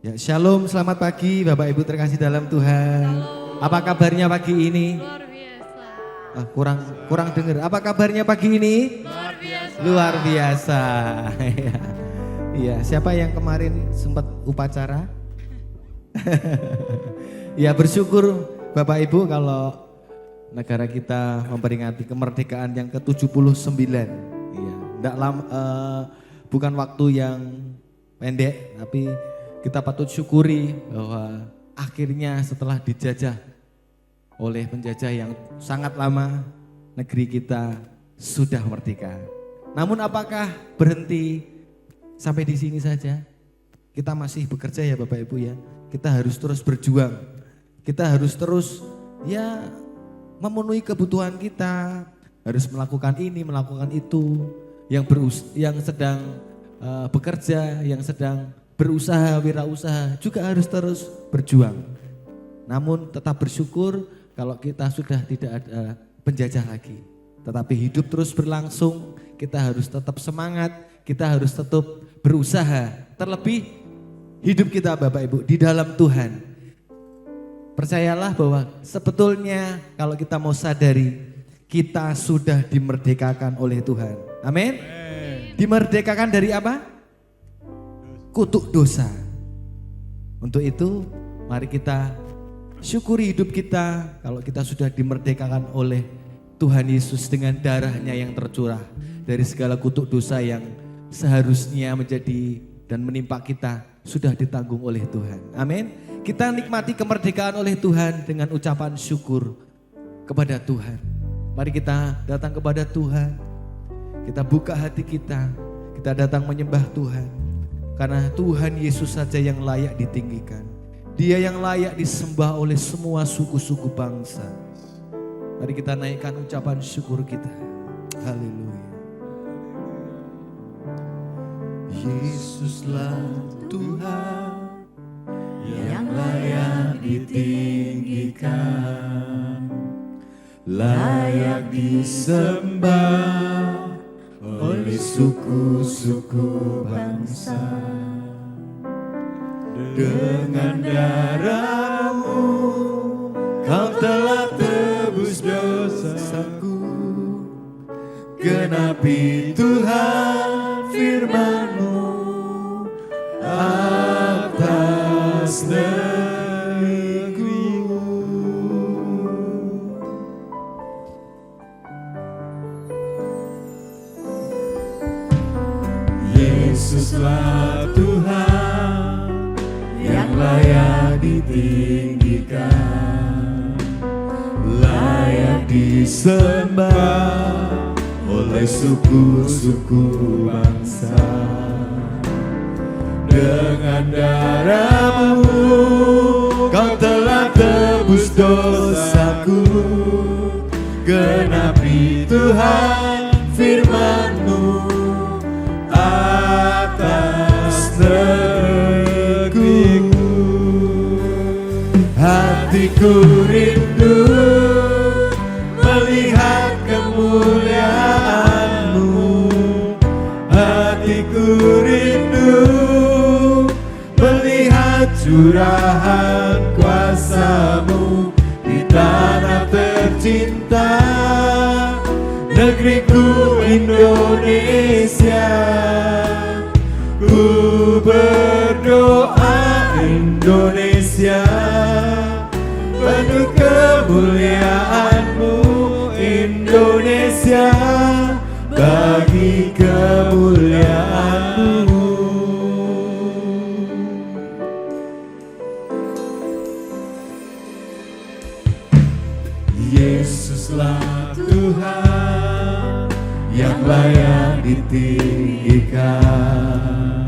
Ya, shalom, selamat pagi Bapak Ibu terkasih dalam Tuhan. Halo. Apa kabarnya pagi ini? Luar biasa. Kurang dengar. Apa kabarnya pagi ini? Luar biasa. Luar biasa. Iya, siapa yang kemarin sempat upacara? Ya, bersyukur Bapak Ibu kalau negara kita memperingati kemerdekaan yang ke-79. Iya, bukan waktu yang pendek, tapi kita patut syukuri bahwa akhirnya setelah dijajah oleh penjajah yang sangat lama, negeri kita sudah merdeka. Namun apakah berhenti sampai di sini saja? Kita masih bekerja ya Bapak Ibu ya. Kita harus terus berjuang. Kita harus terus ya memenuhi kebutuhan kita. Harus melakukan ini, melakukan itu. Yang sedang bekerja, yang sedang berusaha, wirausaha juga harus terus berjuang. Namun tetap bersyukur kalau kita sudah tidak ada penjajah lagi. Tetapi hidup terus berlangsung, kita harus tetap semangat, kita harus tetap berusaha. Terlebih hidup kita Bapak Ibu di dalam Tuhan. Percayalah bahwa sebetulnya kalau kita mau sadari, kita sudah dimerdekakan oleh Tuhan. Amin. Dimerdekakan dari apa? Kutuk dosa. Untuk itu mari kita syukuri hidup kita kalau kita sudah dimerdekakan oleh Tuhan Yesus dengan darahnya yang tercurah dari segala kutuk dosa yang seharusnya menjadi dan menimpa kita sudah ditanggung oleh Tuhan. Amin. Kita nikmati kemerdekaan oleh Tuhan dengan ucapan syukur kepada Tuhan. Mari kita datang kepada Tuhan. Kita buka hati kita. Kita datang menyembah Tuhan. Karena Tuhan Yesus saja yang layak ditinggikan. Dia yang layak disembah oleh semua suku-suku bangsa. Mari kita naikkan ucapan syukur kita. Haleluya. Yesuslah Tuhan yang layak ditinggikan, layak disembah oleh suku-suku bangsa. Dengan darah-Mu Kau telah tebus dosaku. Genapi Tuhan firman-Mu atas negeri-Mu. Yesuslah Tuhan yang layak ditinggikan, layak disembah oleh suku-suku bangsa. Dengan darah-Mu Kau telah tebus dosaku. Genapi Tuhan firman-Mu atas negeriku. Hatiku rindu melihat kemuliaan-Mu. Hatiku rindu melihat curahan kuasa-Mu di tanah tercinta, negeriku Indonesia. Ku berdoa Indonesia penuh kemuliaan-Mu. Indonesia bagi kemuliaan-Mu. Yesuslah Tuhan yang layak ditinggikan,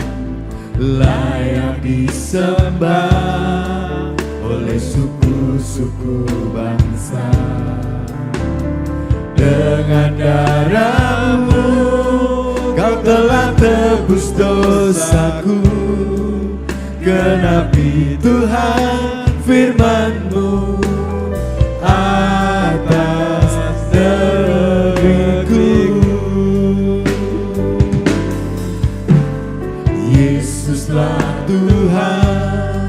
layak disembah oleh suku-suku bangsa. Dengan darah-Mu Kau telah tebus dosaku. Genapi Tuhan firman-Mu atas negeriku. Yesuslah Tuhan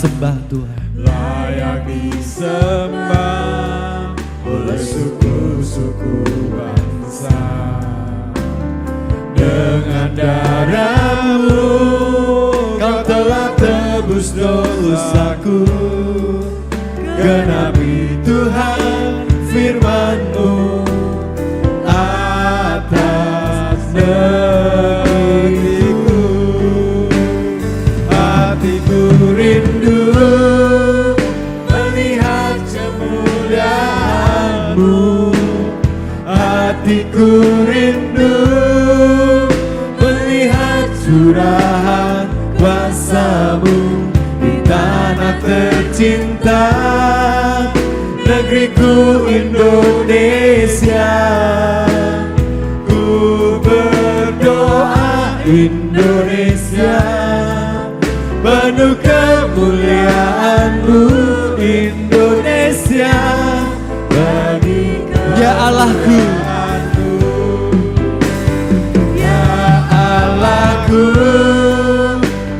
disembah Tuhan. layak disembah oleh suku-suku bangsa. Dengan darah-Mu Kau telah tebus dosaku. Genapi Tuhan firman-Mu atas negeriku. Hatiku rindu melihat kemuliaan-Mu. Hatiku rindu melihat curahan kuasa-Mu di tanah tercinta, negeriku Indonesia. Ku berdoa Indonesia, penuh kemuliaan-Mu Indonesia. Bagi Ya Allahku, ya Allahku,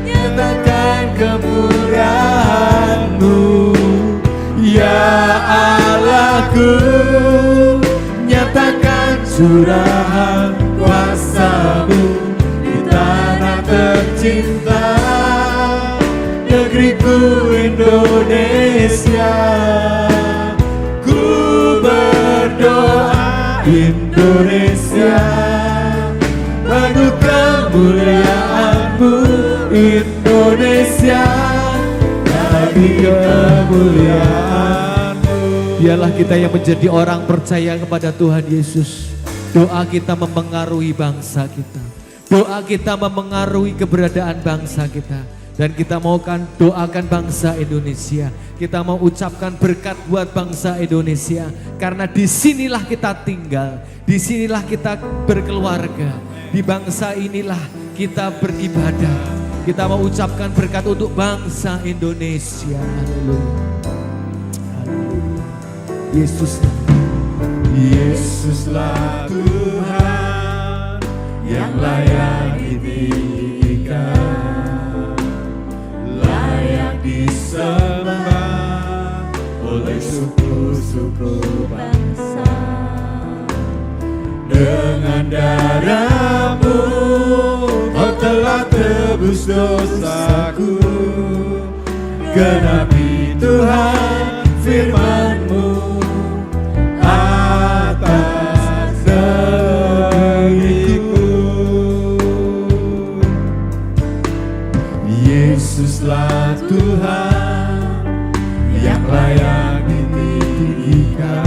nyatakan kemuliaan-Mu. Ya Allahku, nyatakan curahan kuasa-Mu di tanah tercinta, negeriku Indonesia. Ku berdoa Indonesia, penuh kemuliaan-Mu Indonesia. Bagi kemuliaan-Mu. biarlah kita yang menjadi orang percaya kepada Tuhan Yesus. Doa kita mempengaruhi bangsa kita. Doa kita mempengaruhi keberadaan bangsa kita. Dan kita maukan doakan bangsa Indonesia. Kita mau ucapkan berkat buat bangsa Indonesia. Karena disinilah kita tinggal. Disinilah kita berkeluarga. Di bangsa inilah kita beribadah. Kita mau ucapkan berkat untuk bangsa Indonesia. Haleluya. Yesuslah. Yesuslah Tuhan yang layak ditinggikan, layak disembah oleh suku-suku bangsa. Dengan darah-Mu Kau telah tebus dosaku. Genapi Tuhan firman-Mu atas negeriku. Yesuslah Tuhan yang layak ditinggikan,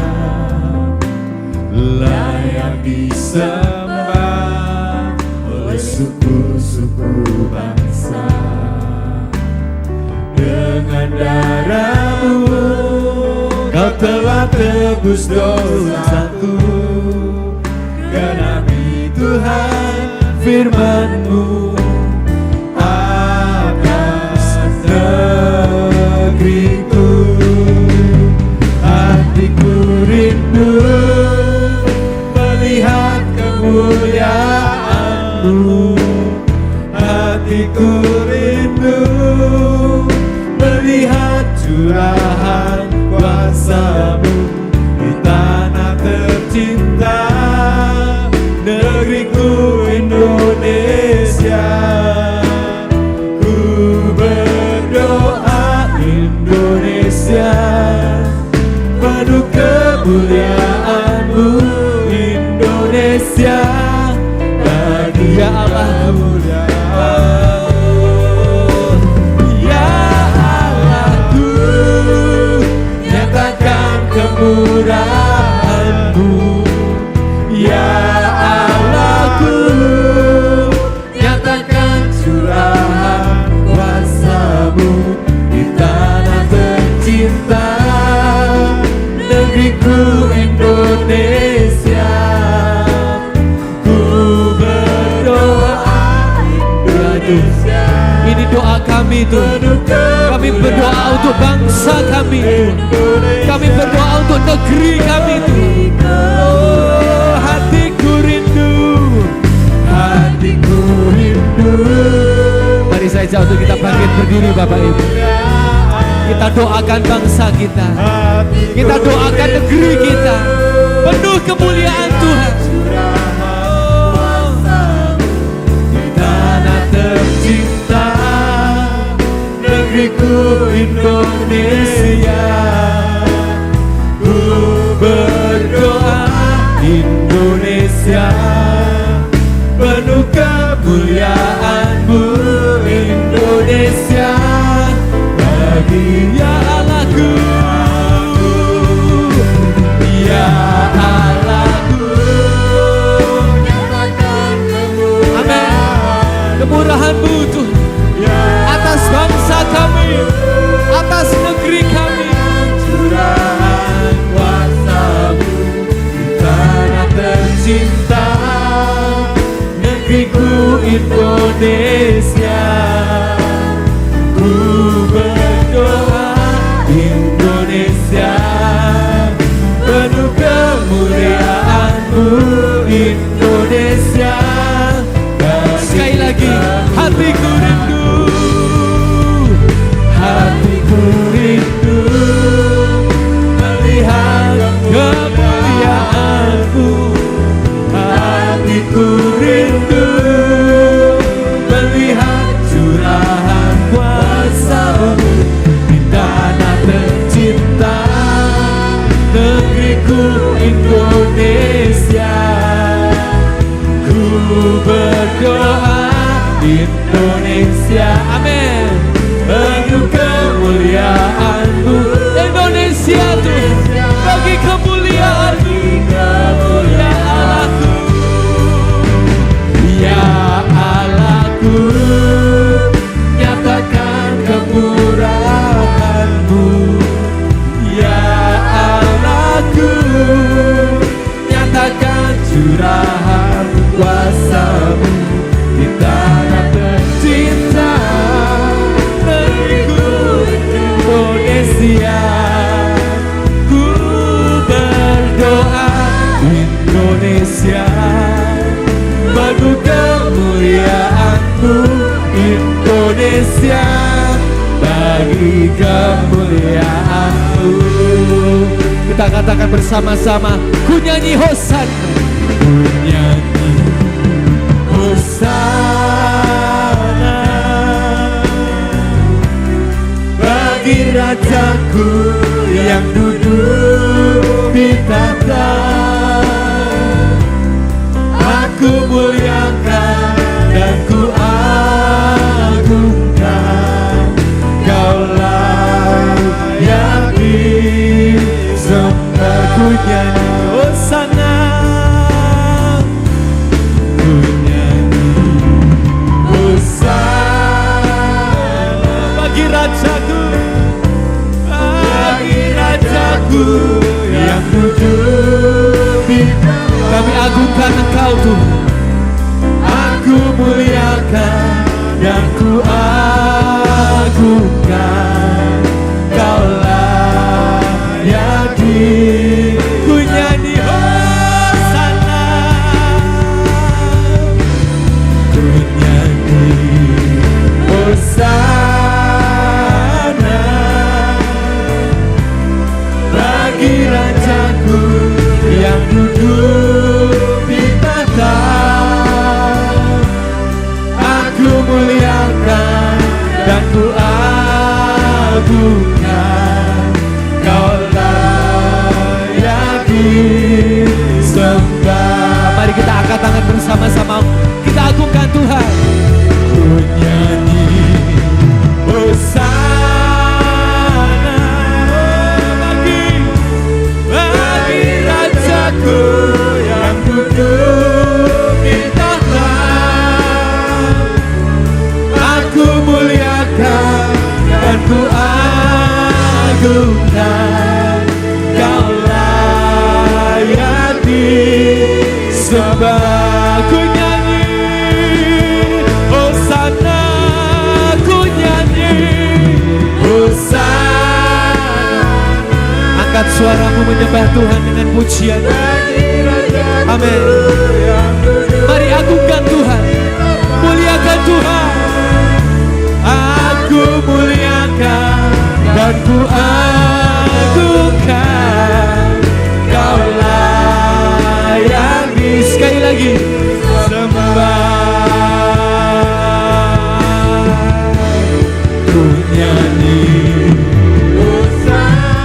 layak disembah oleh suku-suku bangsa. Dengan darah-Mu Kau telah tebus dosaku. Genapi Tuhan firman-Mu atas negeriku. Hatiku rindu melihat kemuliaan-Mu. Hatiku rindu melihat curahan kuasa-Mu di tanah tercinta, negeriku Indonesia. Ku berdoa Indonesia, penuh kemuliaan-Mu Indonesia. Bagi Ya Allahku, kemurahan-Mu. Ya Allahku, nyatakan curahan kuasa-Mu di tanah tercinta, negeriku Indonesia. Ku berdoa Indonesia. ini doa kami Tuhan. Kami berdoa untuk bangsa kami Tuhan. Kami berdoa untuk negeri kami Tuhan. Oh, hatiku rindu. Hatiku rindu. Mari saja untuk kita bangkit berdiri Bapak Ibu. Kita doakan bangsa kita. Kita doakan negeri kita. Penuh kemuliaan Tuhan. Di tanah tercinta, negeriku Indonesia. Ku berdoa Indonesia, penuh kemuliaan-Mu Indonesia. Bagi ya Allahku, ya Allahku, nyatakan Kemurahan-Mu Tuhan atas bangsa kami, atas negeri kami. curahan kuasa-Mu di tanah tercinta, negeriku Indonesia. Ku berdoa Indonesia, penuh kemuliaan-Mu Indonesia. Sekali lagi, hatiku rindu, Hatiku rindu melihat kemuliaan-Mu. Hatiku rindu melihat curahan kuasa-Mu di tanah tercinta, negeriku Indonesia. Ku berdoa Indonesia, amin, penuh kemuliaan-Mu Indonesia Tuhan. Bagi kemuliaan-Mu, ya Allahku, ya Allahku, nyatakan kemurahan-Mu. Ya Allahku, nyatakan curahan kuasa-Mu di tanah tercinta, negeriku Indonesia. Ku berdoa Indonesia, penuh kemuliaan-Mu Indonesia. Bagi kemuliaan-Mu, kita katakan bersama-sama, ku nyanyi Hosana. ku nyanyi Hosana bagi Rajaku yang duduk di tahta. Aku muliakan dan ku agungkan, Kaulah yang disembah. Ku nyanyi Hosana, ku nyanyi Hosana Bagi Rajaku, bagi Rajaku yang duduk di tahta. kami agungkan Engkau Tuhan. Aku muliakan dan ku agungkan, Kaulah yang Ku nyanyi Hosana. ku nyanyi Hosana bagi Rajaku yang duduk di tahta. Aku muliakan dan ku agungkan, Kaulah yang disembah. Mari kita angkat tangan bersama-sama, kita agungkan Tuhan. Ku nyanyi Hosana bagi Rajaku yang duduk di tahta. Aku muliakan dan ku agungkan, Kaulah yang disembah. Ku nyanyi Hosana, ku nyanyi Hosana. Angkat suaramu menyembah Tuhan dengan pujian. Amin. Mari agungkan Tuhan, muliakan Tuhan. Aku muliakan dan ku agungkan. Kaulah yang sekali lagi sembah. Ku nyanyi hosana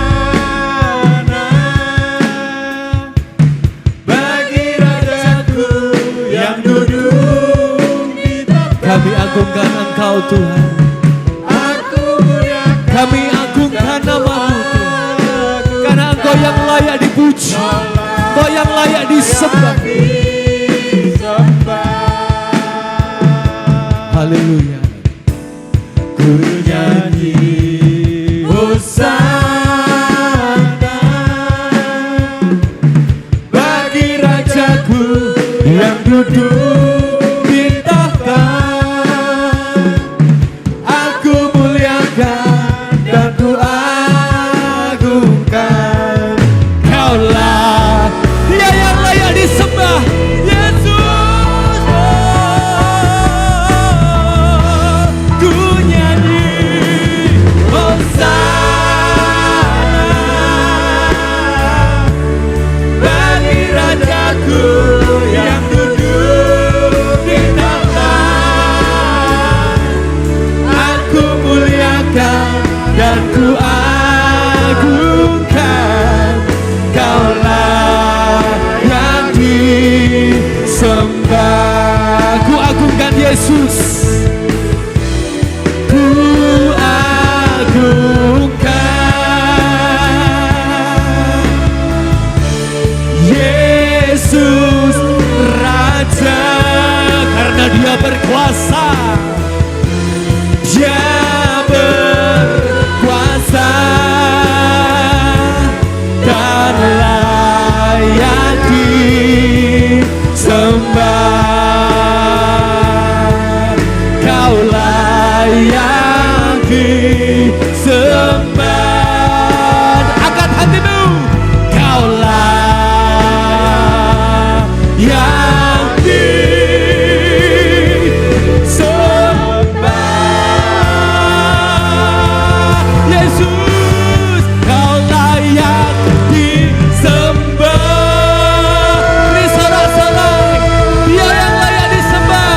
bagi Rajaku yang duduk di tahta. Kami agungkan Engkau Tuhan. Kami agungkan nama-Mu Tuhan. Karena Engkau yang layak dipuji, Engkau yang layak disembah. Haleluya. Ku nyanyi hosana bagi Rajaku yang duduk di tahta. Aku muliakan dan ku agungkan. Kaulah Dia yang layak disembah, Yesus. Ku nyanyi hosana bagi Rajaku yang duduk di tahta. Aku muliakan dan ku agungkan. Kaulah yang disembah. Ku agungkan Yesus. Ku agungkan Yesus Raja, karena Dia berkuasa. Dia berkuasa dan layak disembah. Kaulah yang disembah. Angkat hatimu. Kaulah yang disembah. Yesus, Kaulah yang disembah. Beri sorak-sorai. Dia yang layak disembah,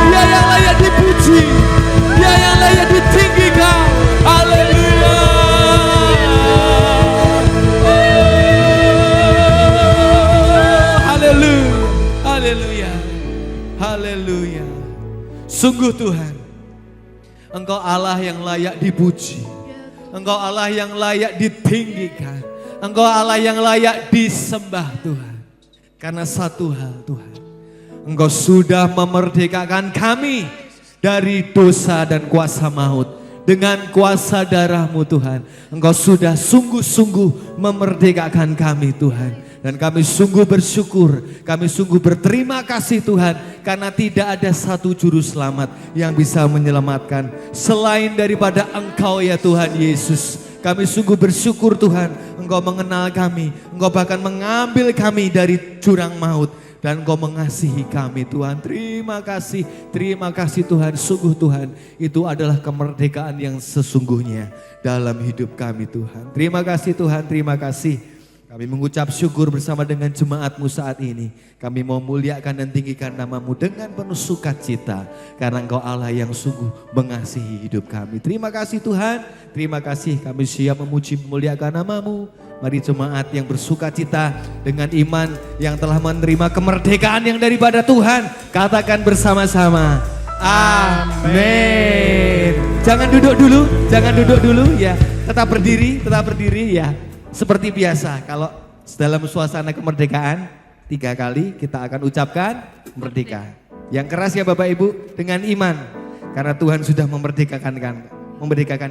Dia yang layak dipuji, Dia yang layak ditinggikan. Haleluya. Haleluya. Haleluya. Haleluya. Sungguh Tuhan, Engkau Allah yang layak dipuji. Engkau Allah yang layak ditinggikan. Engkau Allah yang layak disembah Tuhan. Karena satu hal Tuhan, Engkau sudah memerdekakan kami dari dosa dan kuasa maut. Dengan kuasa darah-Mu Tuhan, Engkau sudah sungguh-sungguh memerdekakan kami Tuhan. Dan kami sungguh bersyukur, kami sungguh berterima kasih Tuhan. Karena tidak ada satu juru selamat yang bisa menyelamatkan selain daripada Engkau ya Tuhan Yesus. Kami sungguh bersyukur Tuhan, Engkau mengenal kami, Engkau bahkan mengambil kami dari jurang maut. Dan Engkau mengasihi kami Tuhan. Terima kasih Tuhan. Sungguh Tuhan, itu adalah kemerdekaan yang sesungguhnya dalam hidup kami Tuhan. Terima kasih Tuhan, terima kasih. Kami mengucap syukur bersama dengan jemaat-Mu saat ini. Kami mau muliakan dan tinggikan nama-Mu dengan penuh sukacita. Karena Engkau Allah yang sungguh mengasihi hidup kami. Terima kasih Tuhan, terima kasih. Kami siap memuji memuliakan nama-Mu. Mari jemaat yang bersukacita dengan iman yang telah menerima kemerdekaan yang daripada Tuhan. Katakan bersama-sama, amin. Jangan duduk dulu ya. Tetap berdiri ya. Seperti biasa, kalau dalam suasana kemerdekaan 3 kali kita akan ucapkan merdeka. Yang keras ya Bapak Ibu, dengan iman. Karena Tuhan sudah memerdekakan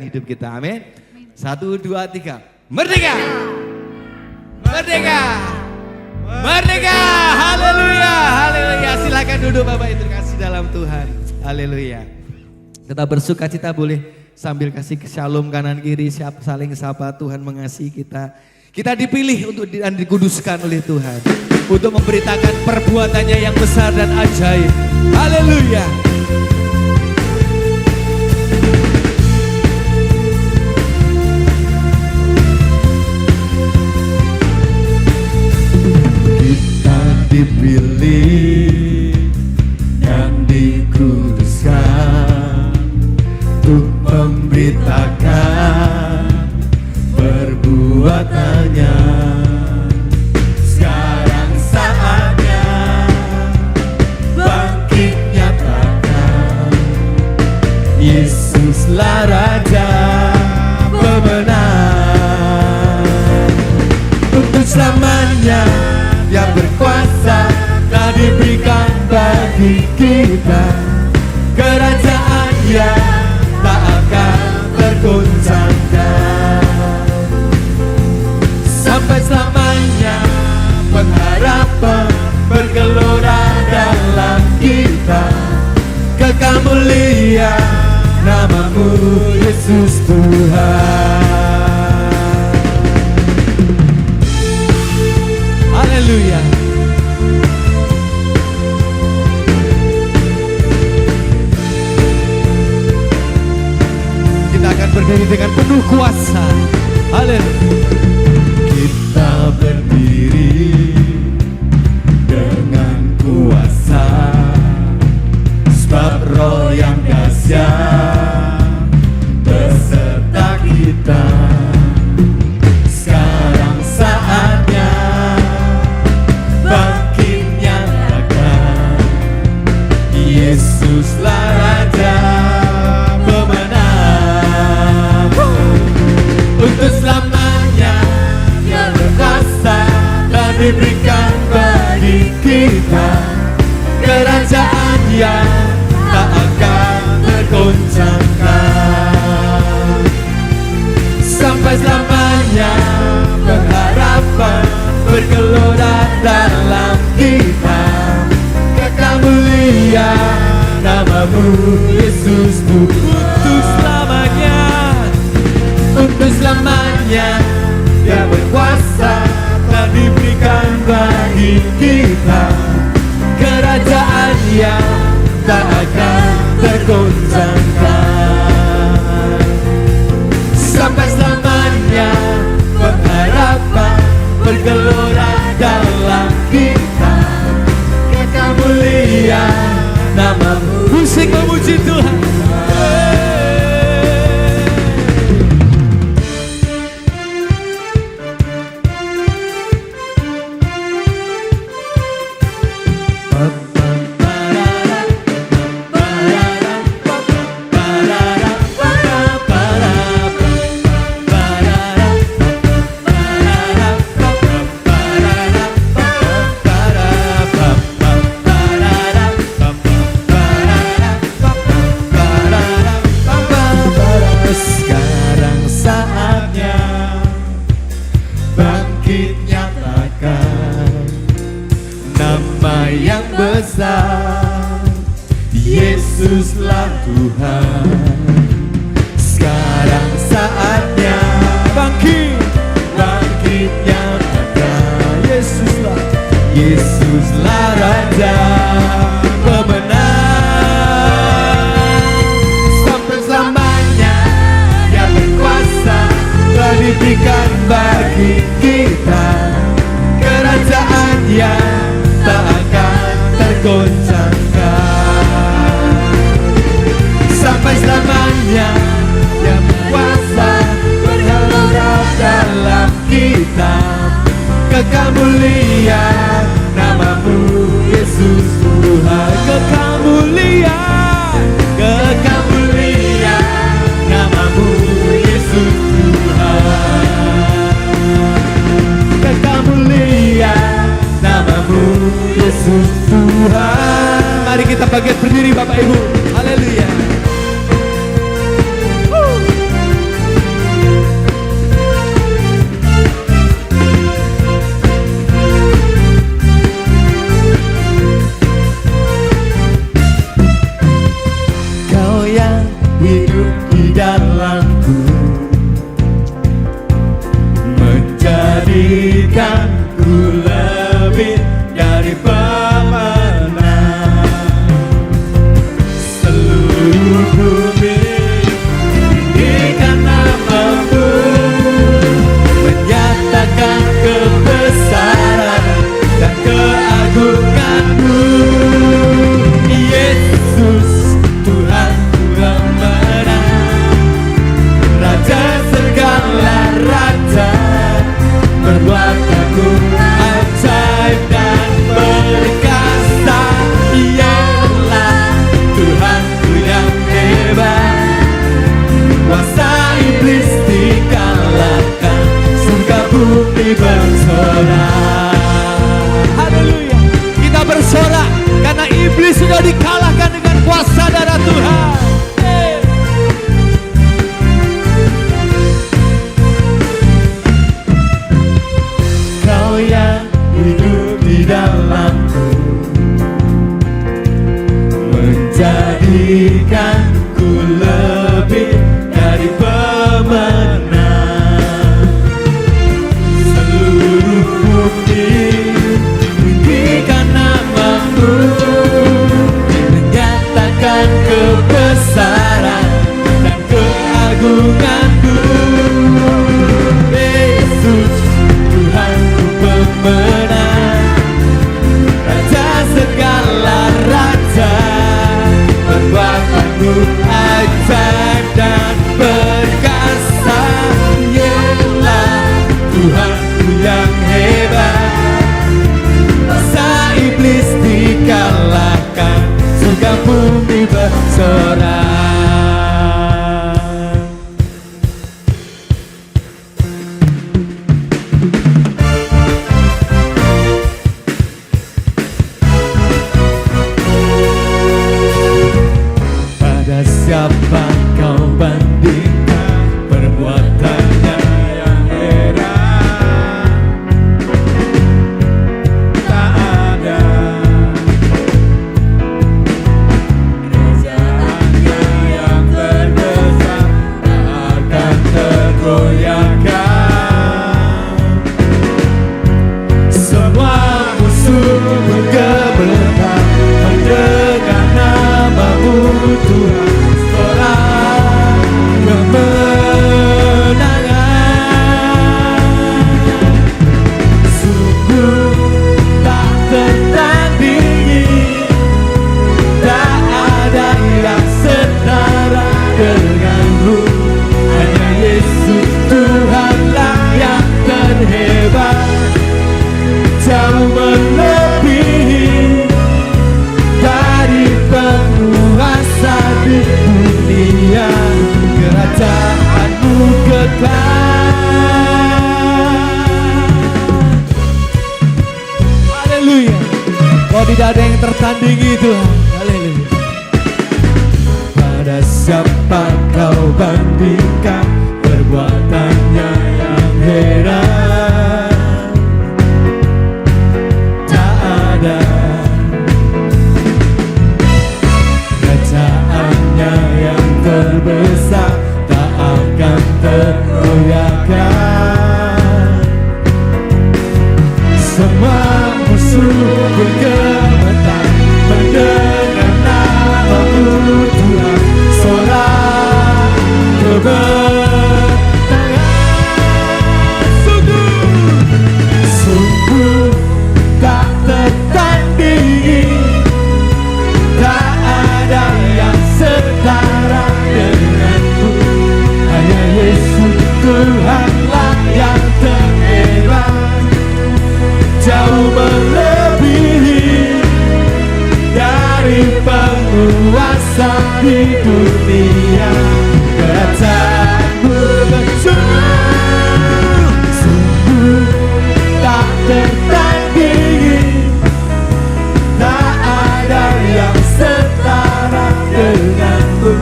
hidup kita, amin. 1, 2, 3, merdeka! Merdeka! Merdeka! Haleluya! Haleluya! Silakan duduk Bapak Ibu terkasih dalam Tuhan. Haleluya. Kita bersukacita boleh sambil kasih shalom kanan kiri, saling sapa. Tuhan mengasihi kita. Kita dipilih untuk dan dikuduskan oleh Tuhan untuk memberitakan perbuatannya yang besar dan ajaib. Haleluya. kekuatannya. Sekarang saatnya bangkit nyatakan, Yesuslah Raja pemenang. Untuk selamanya Dia berkuasa, telah diberikan bagi kita kerajaan yang tak akan tergoncangkan. Sampai selamanya pengharapan bergelora dalam kita, kekal mulia namamu Yesus Tuhan. Haleluya. Kita akan berdiri dengan penuh kuasa. Haleluya. Kita berdiri dengan kuasa, sebab Roh yang dahsyat beserta kita. Sekarang saatnya bangkit nyatakan, Yesuslah Raja pemenang. Untuk selamanya Dia berkuasa, dan diberikan bagi kita kerajaan yang tak akan tergoncangkan. Sampai selamanya pengharapan bergelora dalam kita, kekal mulia namamu Yesus Tuhan. Untuk selamanya, untuk selamanya Dia berkuasa, dan diberikan bagi kita kerajaan yang tak akan tergoncangkan. Sampai selamanya pengharapan bergelora dalam kita, kekal mulia namamu. Musik memuji Tuhan. Sekarang saatnya bangkit nyatakan nama yang besar, Yesuslah Tuhan. Sekarang saatnya bangkit, bangkit nyatakan, Yesuslah Raja pemenang. Sampai selamanya Dia berkuasa, telah diberikan bagi kita kerajaan yang tak akan tergoncangkan. Sampai selamanya Dia berkuasa, bergelora dalam kita, kekal mulia namamu Yesus Tuhan. Kekal mulia, kekal mulia namamu Yesus Tuhan. Kekal mulia namamu Yesus Tuhan. Mari kita bangkit berdiri Bapak Ibu. Haleluya. Kau yang hidup di dalamku, menjadikanku lebih dari pemenang. Seluruh bumi tinggikan namamu, menyatakan kebesaran dan keagunganmu. Yesus Tuhan pemenang, Raja segala raja. bersorak. Haleluya. Kita bersorak karena iblis sudah dikalahkan dengan kuasa darah Tuhan. Kau yang hidup di dalamku, menjadikanku lebih dari pemenang. Seluruh bumi tinggikan namamu, menyatakan kebesaran dan keagunganmu. Yesus Tuhanku pemenang, Raja segala raja, perbuatanmu ajaib dan perkasa. Yelah Tuhanku yang hebat, masa iblis dikalahkan, surga bumi bersorak. Siapa kau bandingkan perbuatannya yang heran? Tak ada kerajaannya yang terbesar, tak akan tergoyahkan. Semua musuh bergemetar mendengar namamu Tuhan. Jauh melebihi dari penguasa di dunia, kerajaanmu kekal. Haleluya. Oh, tidak ada yang tertandingi Tuhan. Haleluya. Pada siapa kau bandingkan perbuatannya yang heran? Kerajaannya yang terbesar, tak akan tergoyahkan. Semua musuh bergemetar mendengar namamu Tuhan. Sorak kebenaran, sungguh tak tertandingi, tak ada yang setara denganmu. Hanya Yesus Tuhanlah yang terhebat, jauh melebihi dari penguasa di dunia. Kerajaanmu sungguh tak tertandingi, tak ada yang setara denganmu.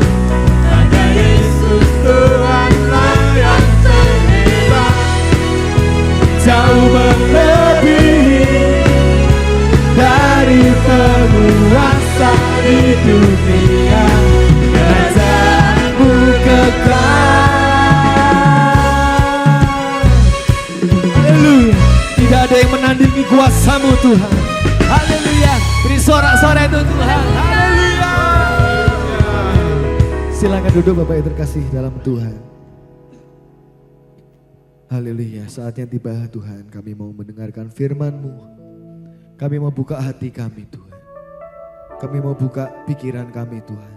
Hanya Yesus Tuhanlah yang terhebat, jauh melebihi dari penguasa di dunia. Kerajaanmu kekal. Haleluya. Tidak ada yang menandingi kuasa-Mu Tuhan. Haleluya. Beri sorak-sorai itu Tuhan. Haleluya. Silakan duduk Bapak yang terkasih dalam Tuhan. Haleluya. Saatnya tiba Tuhan, kami mau mendengarkan firman-Mu. Kami mau buka hati kami Tuhan. Kami mau buka pikiran kami Tuhan.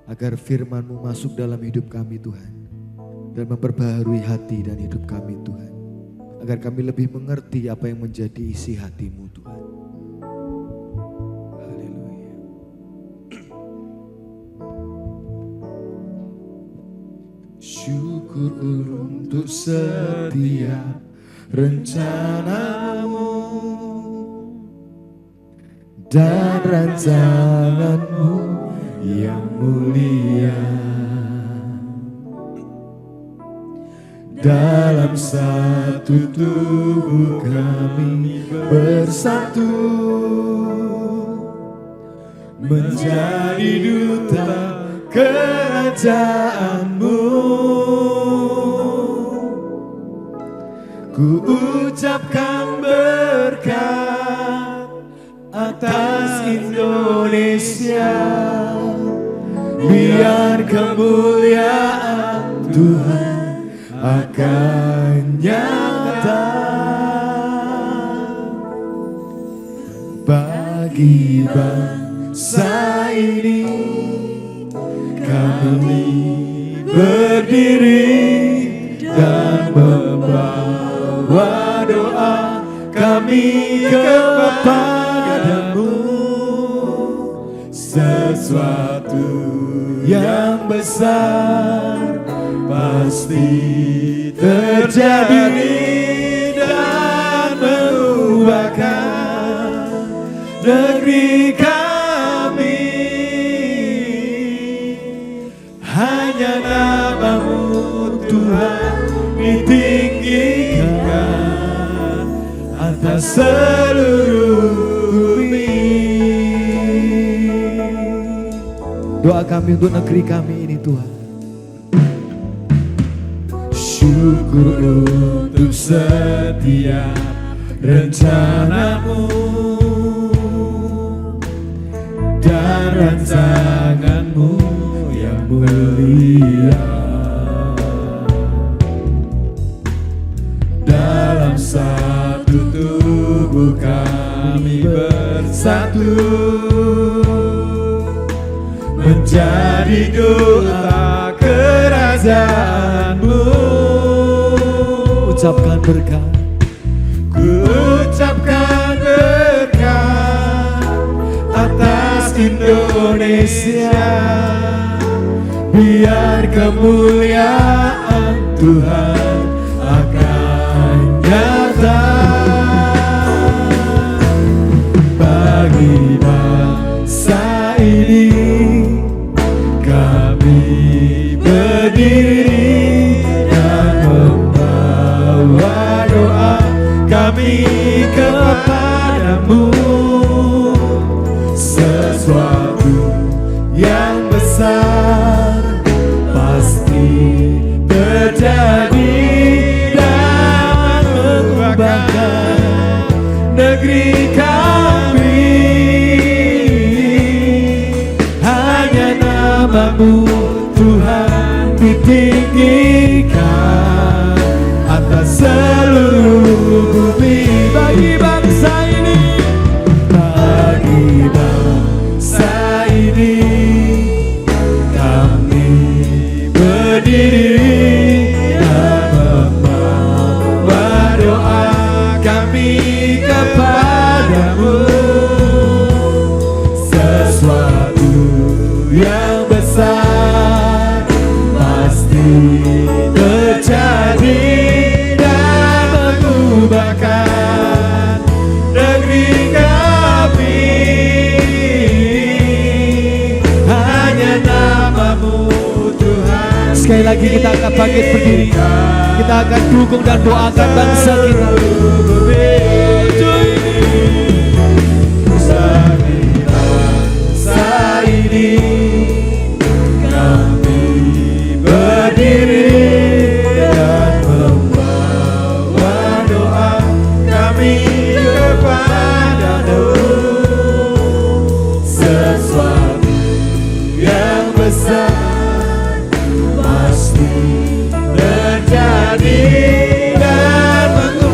Agar firman-Mu masuk dalam hidup kami Tuhan. Dan memperbaharui hati dan hidup kami Tuhan. Agar kami lebih mengerti apa yang menjadi isi hati-Mu Tuhan. Haleluya. Syukur untuk setiap rencanamu dan rancanganmu yang mulia. Dalam satu tubuh kami bersatu, menjadi duta kerajaanmu. Ku ucapkan berkat atas Indonesia, biar kemuliaan Tuhan akan nyata bagi bangsa ini. Kami berdiri dan membawa doa kami kepadamu. Sesuatu yang besar pasti terjadi dan mengubahkan negeri kami. Hanya nama-Mu Tuhan ditinggikan atas seluruh bumi. Doa kami untuk negeri kami ini Tuhan. Syukur untuk setiap rencana-Mu dan rancangan-Mu yang mulia. Dalam satu tubuh kami bersatu, menjadi duta kerajaan-Mu. Ucapkan berkat, ku ucapkan berkat atas Indonesia, biar kemuliaan Tuhan akan nyata bagi bangsa ini. Kami berdiri dan membawa doa kami kepadamu. Sesuatu yang besar pasti terjadi dan mengubahkan negeri kami. Hanya nama-Mu Tuhan ditinggikan atas seluruh bumi. Bagi bangsa ini, bagi bangsa ini, kami berdiri dan membawa doa kami kepadamu. Sesuatu yang besar pasti terjadi dan mengubahkan negeri kami. Hanya nama-Mu Tuhan. Sekali lagi kita akan bangkit berdiri, kita akan dukung dan doakan bangsa kita. Bangsa ini kami berdiri dan membawa doa kami kepadamu. Sesuatu yang besar pasti terjadi dan mengubahkan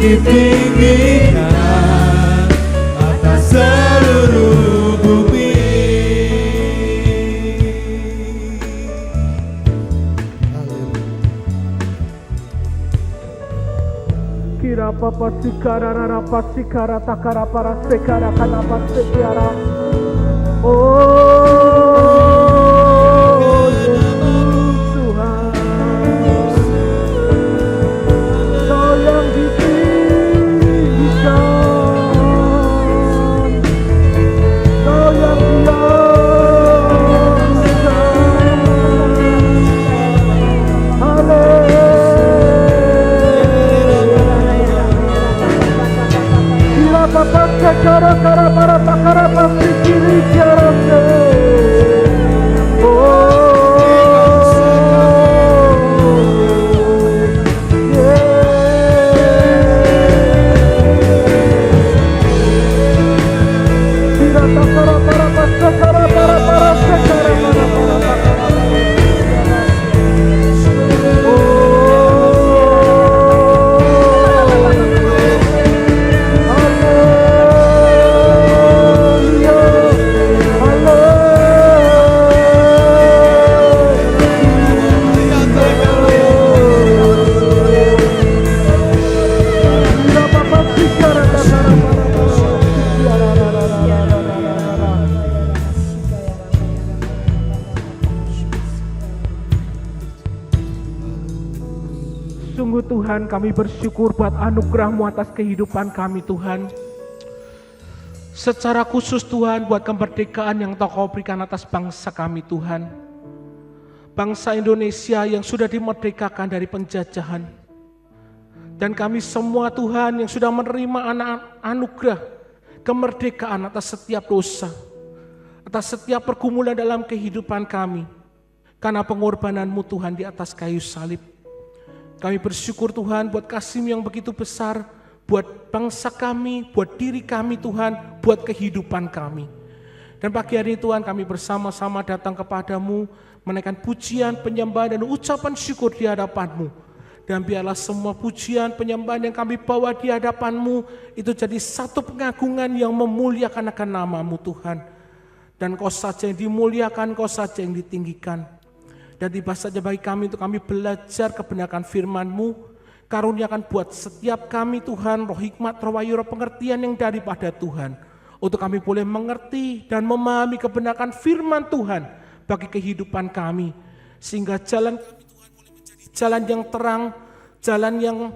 ditinggikan atas seluruh bumi. Kira papa sikara rara pasikara takara para sekara kana pasikara. Oh Tuhan, Kau yang ditinggikan, Kau yang diangkat. Haleluya. Kira papa sekara kara para takara pasikiri kira se. Sungguh Tuhan, kami bersyukur buat anugerah-Mu atas kehidupan kami Tuhan. Secara khusus Tuhan buat kemerdekaan yang Kau berikan atas bangsa kami Tuhan. Bangsa Indonesia yang sudah dimerdekakan dari penjajahan. Dan kami semua Tuhan yang sudah menerima anugerah kemerdekaan atas setiap dosa. Atas setiap pergumulan dalam kehidupan kami. Karena pengorbanan-Mu Tuhan di atas kayu salib. Kami bersyukur Tuhan buat kasih-Mu yang begitu besar, buat bangsa kami, buat diri kami Tuhan, buat kehidupan kami. Dan pagi hari ini Tuhan kami bersama-sama datang kepadamu, menaikkan pujian, penyembahan dan ucapan syukur di hadapan-Mu. Dan biarlah semua pujian, penyembahan yang kami bawa di hadapan-Mu, itu jadi satu pengagungan yang memuliakan akan nama-Mu Tuhan. Dan Kau saja yang dimuliakan, Kau saja yang ditinggikan. Dan tiba saja bagi kami untuk kami belajar kebenaran firman-Mu. Karuniakan buat setiap kami Tuhan, roh hikmat, roh wahyu, roh pengertian yang daripada Tuhan. Untuk kami boleh mengerti dan memahami kebenaran firman Tuhan bagi kehidupan kami. Sehingga jalan kami Tuhan boleh menjadi jalan yang terang, jalan yang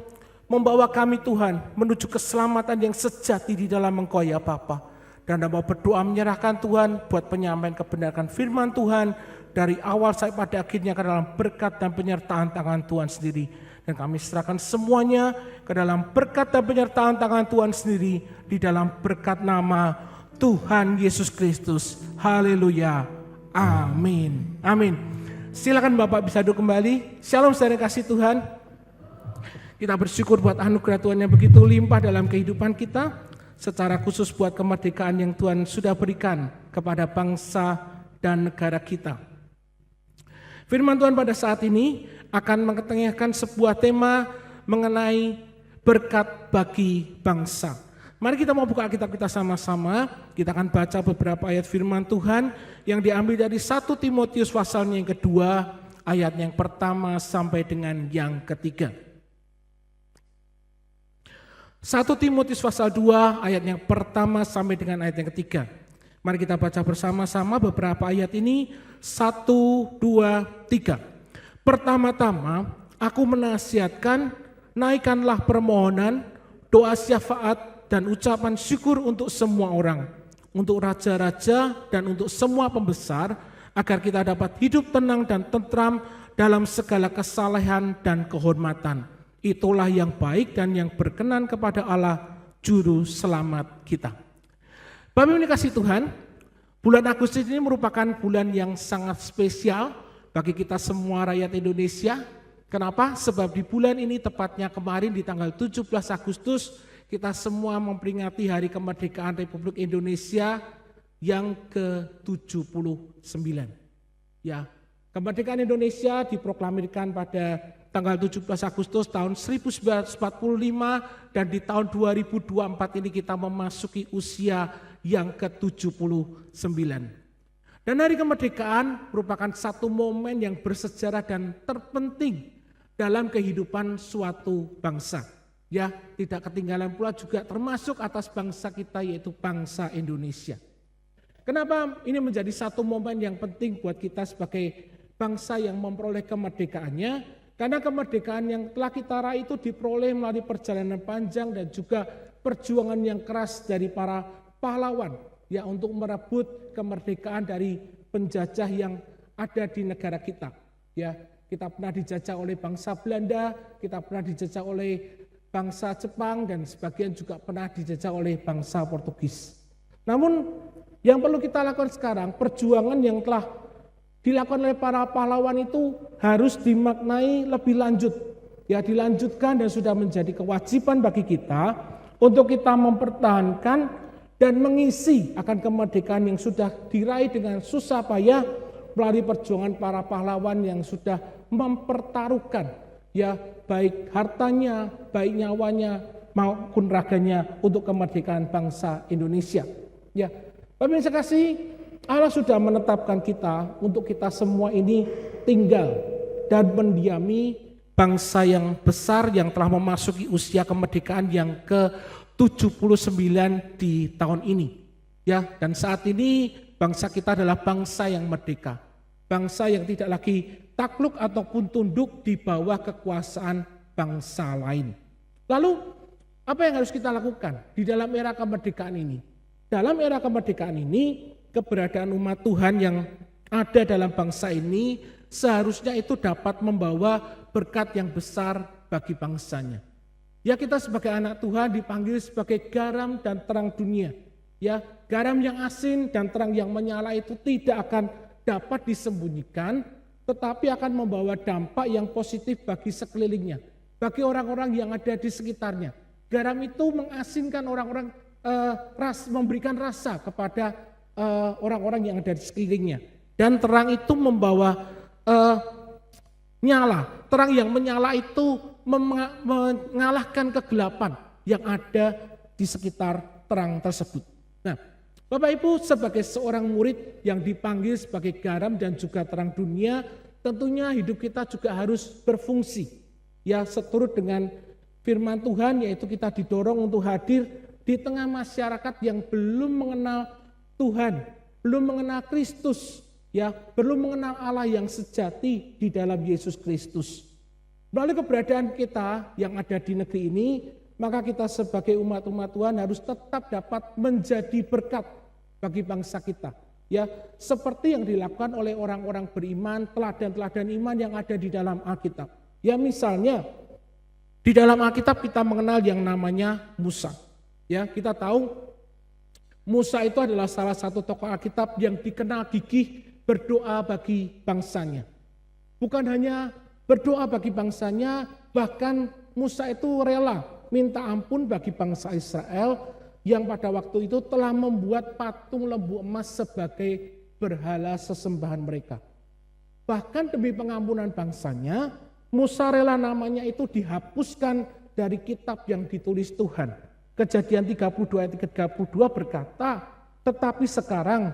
membawa kami Tuhan menuju keselamatan yang sejati di dalam Engkau ya Bapa. Dan mau berdoa menyerahkan Tuhan buat penyampaian kebenaran firman Tuhan dari awal sampai pada akhirnya ke dalam berkat dan penyertaan tangan Tuhan sendiri. Dan kami serahkan semuanya ke dalam berkat dan penyertaan tangan Tuhan sendiri di dalam berkat nama Tuhan Yesus Kristus. Haleluya. Amin. Amin. Silakan Bapak bisa duduk kembali. Shalom saudara kasih Tuhan. Kita bersyukur buat anugerah Tuhan yang begitu limpah dalam kehidupan kita. Secara khusus buat kemerdekaan yang Tuhan sudah berikan kepada bangsa dan negara kita. Firman Tuhan pada saat ini akan mengetengahkan sebuah tema mengenai berkat bagi bangsa. Mari kita mau buka Alkitab kita sama-sama. Kita akan baca beberapa ayat firman Tuhan yang diambil dari 1 Timotius pasalnya yang kedua, ayat yang pertama sampai dengan yang ketiga. 1 Timotius pasal 2 ayat yang pertama sampai dengan ayat yang ketiga. Mari kita baca bersama-sama beberapa ayat ini. 1, 2, 3. Pertama-tama aku menasihatkan, naikkanlah permohonan, doa syafaat dan ucapan syukur untuk semua orang, untuk raja-raja dan untuk semua pembesar, agar kita dapat hidup tenang dan tentram dalam segala kesalehan dan kehormatan. Itulah yang baik dan yang berkenan kepada Allah, Juru Selamat kita. Bapak Ibu dikasihi Tuhan, bulan Agustus ini merupakan bulan yang sangat spesial bagi kita semua rakyat Indonesia. Kenapa? Sebab di bulan ini tepatnya kemarin di tanggal 17 Agustus kita semua memperingati Hari Kemerdekaan Republik Indonesia yang ke-79. Ya, kemerdekaan Indonesia diproklamirkan pada tanggal 17 Agustus tahun 1945 dan di tahun 2024 ini kita memasuki usia yang ke-79. Dan hari kemerdekaan merupakan satu momen yang bersejarah dan terpenting dalam kehidupan suatu bangsa. Ya, tidak ketinggalan pula juga termasuk atas bangsa kita yaitu bangsa Indonesia. Kenapa ini menjadi satu momen yang penting buat kita sebagai bangsa yang memperoleh kemerdekaannya? Karena kemerdekaan yang telah kita raih itu diperoleh melalui perjalanan panjang dan juga perjuangan yang keras dari para pahlawan ya untuk merebut kemerdekaan dari penjajah yang ada di negara kita. Ya, kita pernah dijajah oleh bangsa Belanda, kita pernah dijajah oleh bangsa Jepang dan sebagian juga pernah dijajah oleh bangsa Portugis. Namun yang perlu kita lakukan sekarang, perjuangan yang telah dilakukan oleh para pahlawan itu harus dimaknai lebih lanjut. Ya, dilanjutkan dan sudah menjadi kewajiban bagi kita untuk kita mempertahankan dan mengisi akan kemerdekaan yang sudah diraih dengan susah payah melalui perjuangan para pahlawan yang sudah mempertaruhkan ya baik hartanya, baik nyawanya maupun raganya untuk kemerdekaan bangsa Indonesia. Ya, pemirsa kasih, Allah sudah menetapkan kita untuk kita semua ini tinggal dan mendiami bangsa yang besar yang telah memasuki usia kemerdekaan yang ke-79 di tahun ini. Ya, dan saat ini bangsa kita adalah bangsa yang merdeka. Bangsa yang tidak lagi takluk ataupun tunduk di bawah kekuasaan bangsa lain. Lalu, apa yang harus kita lakukan di dalam era kemerdekaan ini? Dalam era kemerdekaan ini, keberadaan umat Tuhan yang ada dalam bangsa ini seharusnya itu dapat membawa berkat yang besar bagi bangsanya. Ya, kita sebagai anak Tuhan dipanggil sebagai garam dan terang dunia. Ya, garam yang asin dan terang yang menyala itu tidak akan dapat disembunyikan, tetapi akan membawa dampak yang positif bagi sekelilingnya, bagi orang-orang yang ada di sekitarnya. Garam itu mengasinkan orang-orang, memberikan rasa kepada orang-orang yang ada di sekelilingnya. Dan terang itu membawa nyala. Terang yang menyala itu mengalahkan kegelapan yang ada di sekitar terang tersebut. Nah, Bapak Ibu sebagai seorang murid yang dipanggil sebagai garam dan juga terang dunia, tentunya hidup kita juga harus berfungsi. Ya, seturut dengan firman Tuhan, yaitu kita didorong untuk hadir di tengah masyarakat yang belum mengenal Tuhan, belum mengenal Kristus, ya, belum mengenal Allah yang sejati di dalam Yesus Kristus. Melalui keberadaan kita yang ada di negeri ini, maka kita sebagai umat-umat Tuhan harus tetap dapat menjadi berkat bagi bangsa kita. Ya, seperti yang dilakukan oleh orang-orang beriman, teladan-teladan iman yang ada di dalam Alkitab. Ya, misalnya di dalam Alkitab kita mengenal yang namanya Musa. Ya, kita tahu Musa itu adalah salah satu tokoh Alkitab yang dikenal gigih berdoa bagi bangsanya. Bukan hanya berdoa bagi bangsanya, bahkan Musa itu rela minta ampun bagi bangsa Israel yang pada waktu itu telah membuat patung lembu emas sebagai berhala sesembahan mereka. Bahkan demi pengampunan bangsanya, Musa rela namanya itu dihapuskan dari kitab yang ditulis Tuhan. Kejadian 32 ayat 32 berkata, tetapi sekarang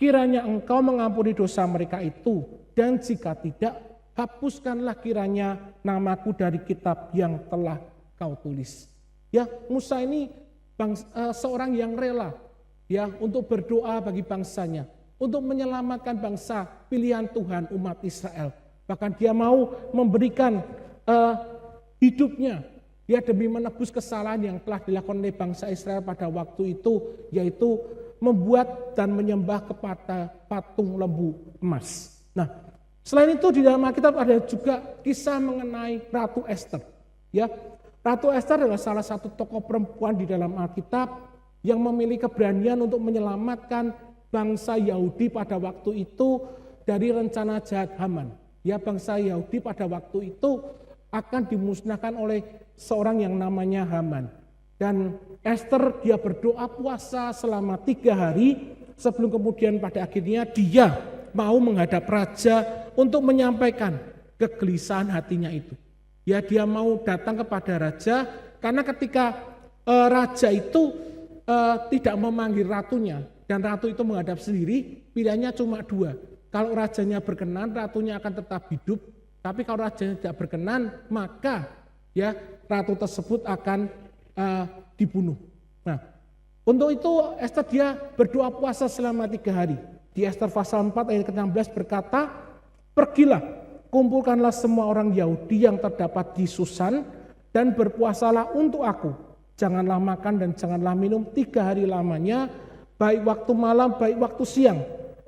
kiranya engkau mengampuni dosa mereka itu, dan jika tidak, hapuskanlah kiranya namaku dari kitab yang telah kau tulis. Ya, Musa ini seorang yang rela ya untuk berdoa bagi bangsanya, untuk menyelamatkan bangsa pilihan Tuhan umat Israel. Bahkan dia mau memberikan hidupnya ya demi menebus kesalahan yang telah dilakukan oleh bangsa Israel pada waktu itu, yaitu membuat dan menyembah kepada patung lembu emas. Nah, selain itu di dalam Alkitab ada juga kisah mengenai Ratu Esther. Ya, Ratu Esther adalah salah satu tokoh perempuan di dalam Alkitab yang memiliki keberanian untuk menyelamatkan bangsa Yahudi pada waktu itu dari rencana jahat Haman. Ya, bangsa Yahudi pada waktu itu akan dimusnahkan oleh seorang yang namanya Haman. Dan Esther dia berdoa puasa selama 3 hari sebelum kemudian pada akhirnya dia mau menghadap raja untuk menyampaikan kegelisahan hatinya itu. Ya, dia mau datang kepada raja karena ketika raja itu tidak memanggil ratunya dan ratu itu menghadap sendiri, pilihannya cuma dua. Kalau rajanya berkenan, ratunya akan tetap hidup. Tapi kalau rajanya tidak berkenan, maka ya ratu tersebut akan dibunuh. Nah, untuk itu Esther dia berdoa puasa selama 3 hari. Di Esther pasal 4 ayat ke-16 berkata, pergilah, kumpulkanlah semua orang Yahudi yang terdapat di Susan dan berpuasalah untuk aku. Janganlah makan dan janganlah minum 3 hari lamanya, baik waktu malam, baik waktu siang.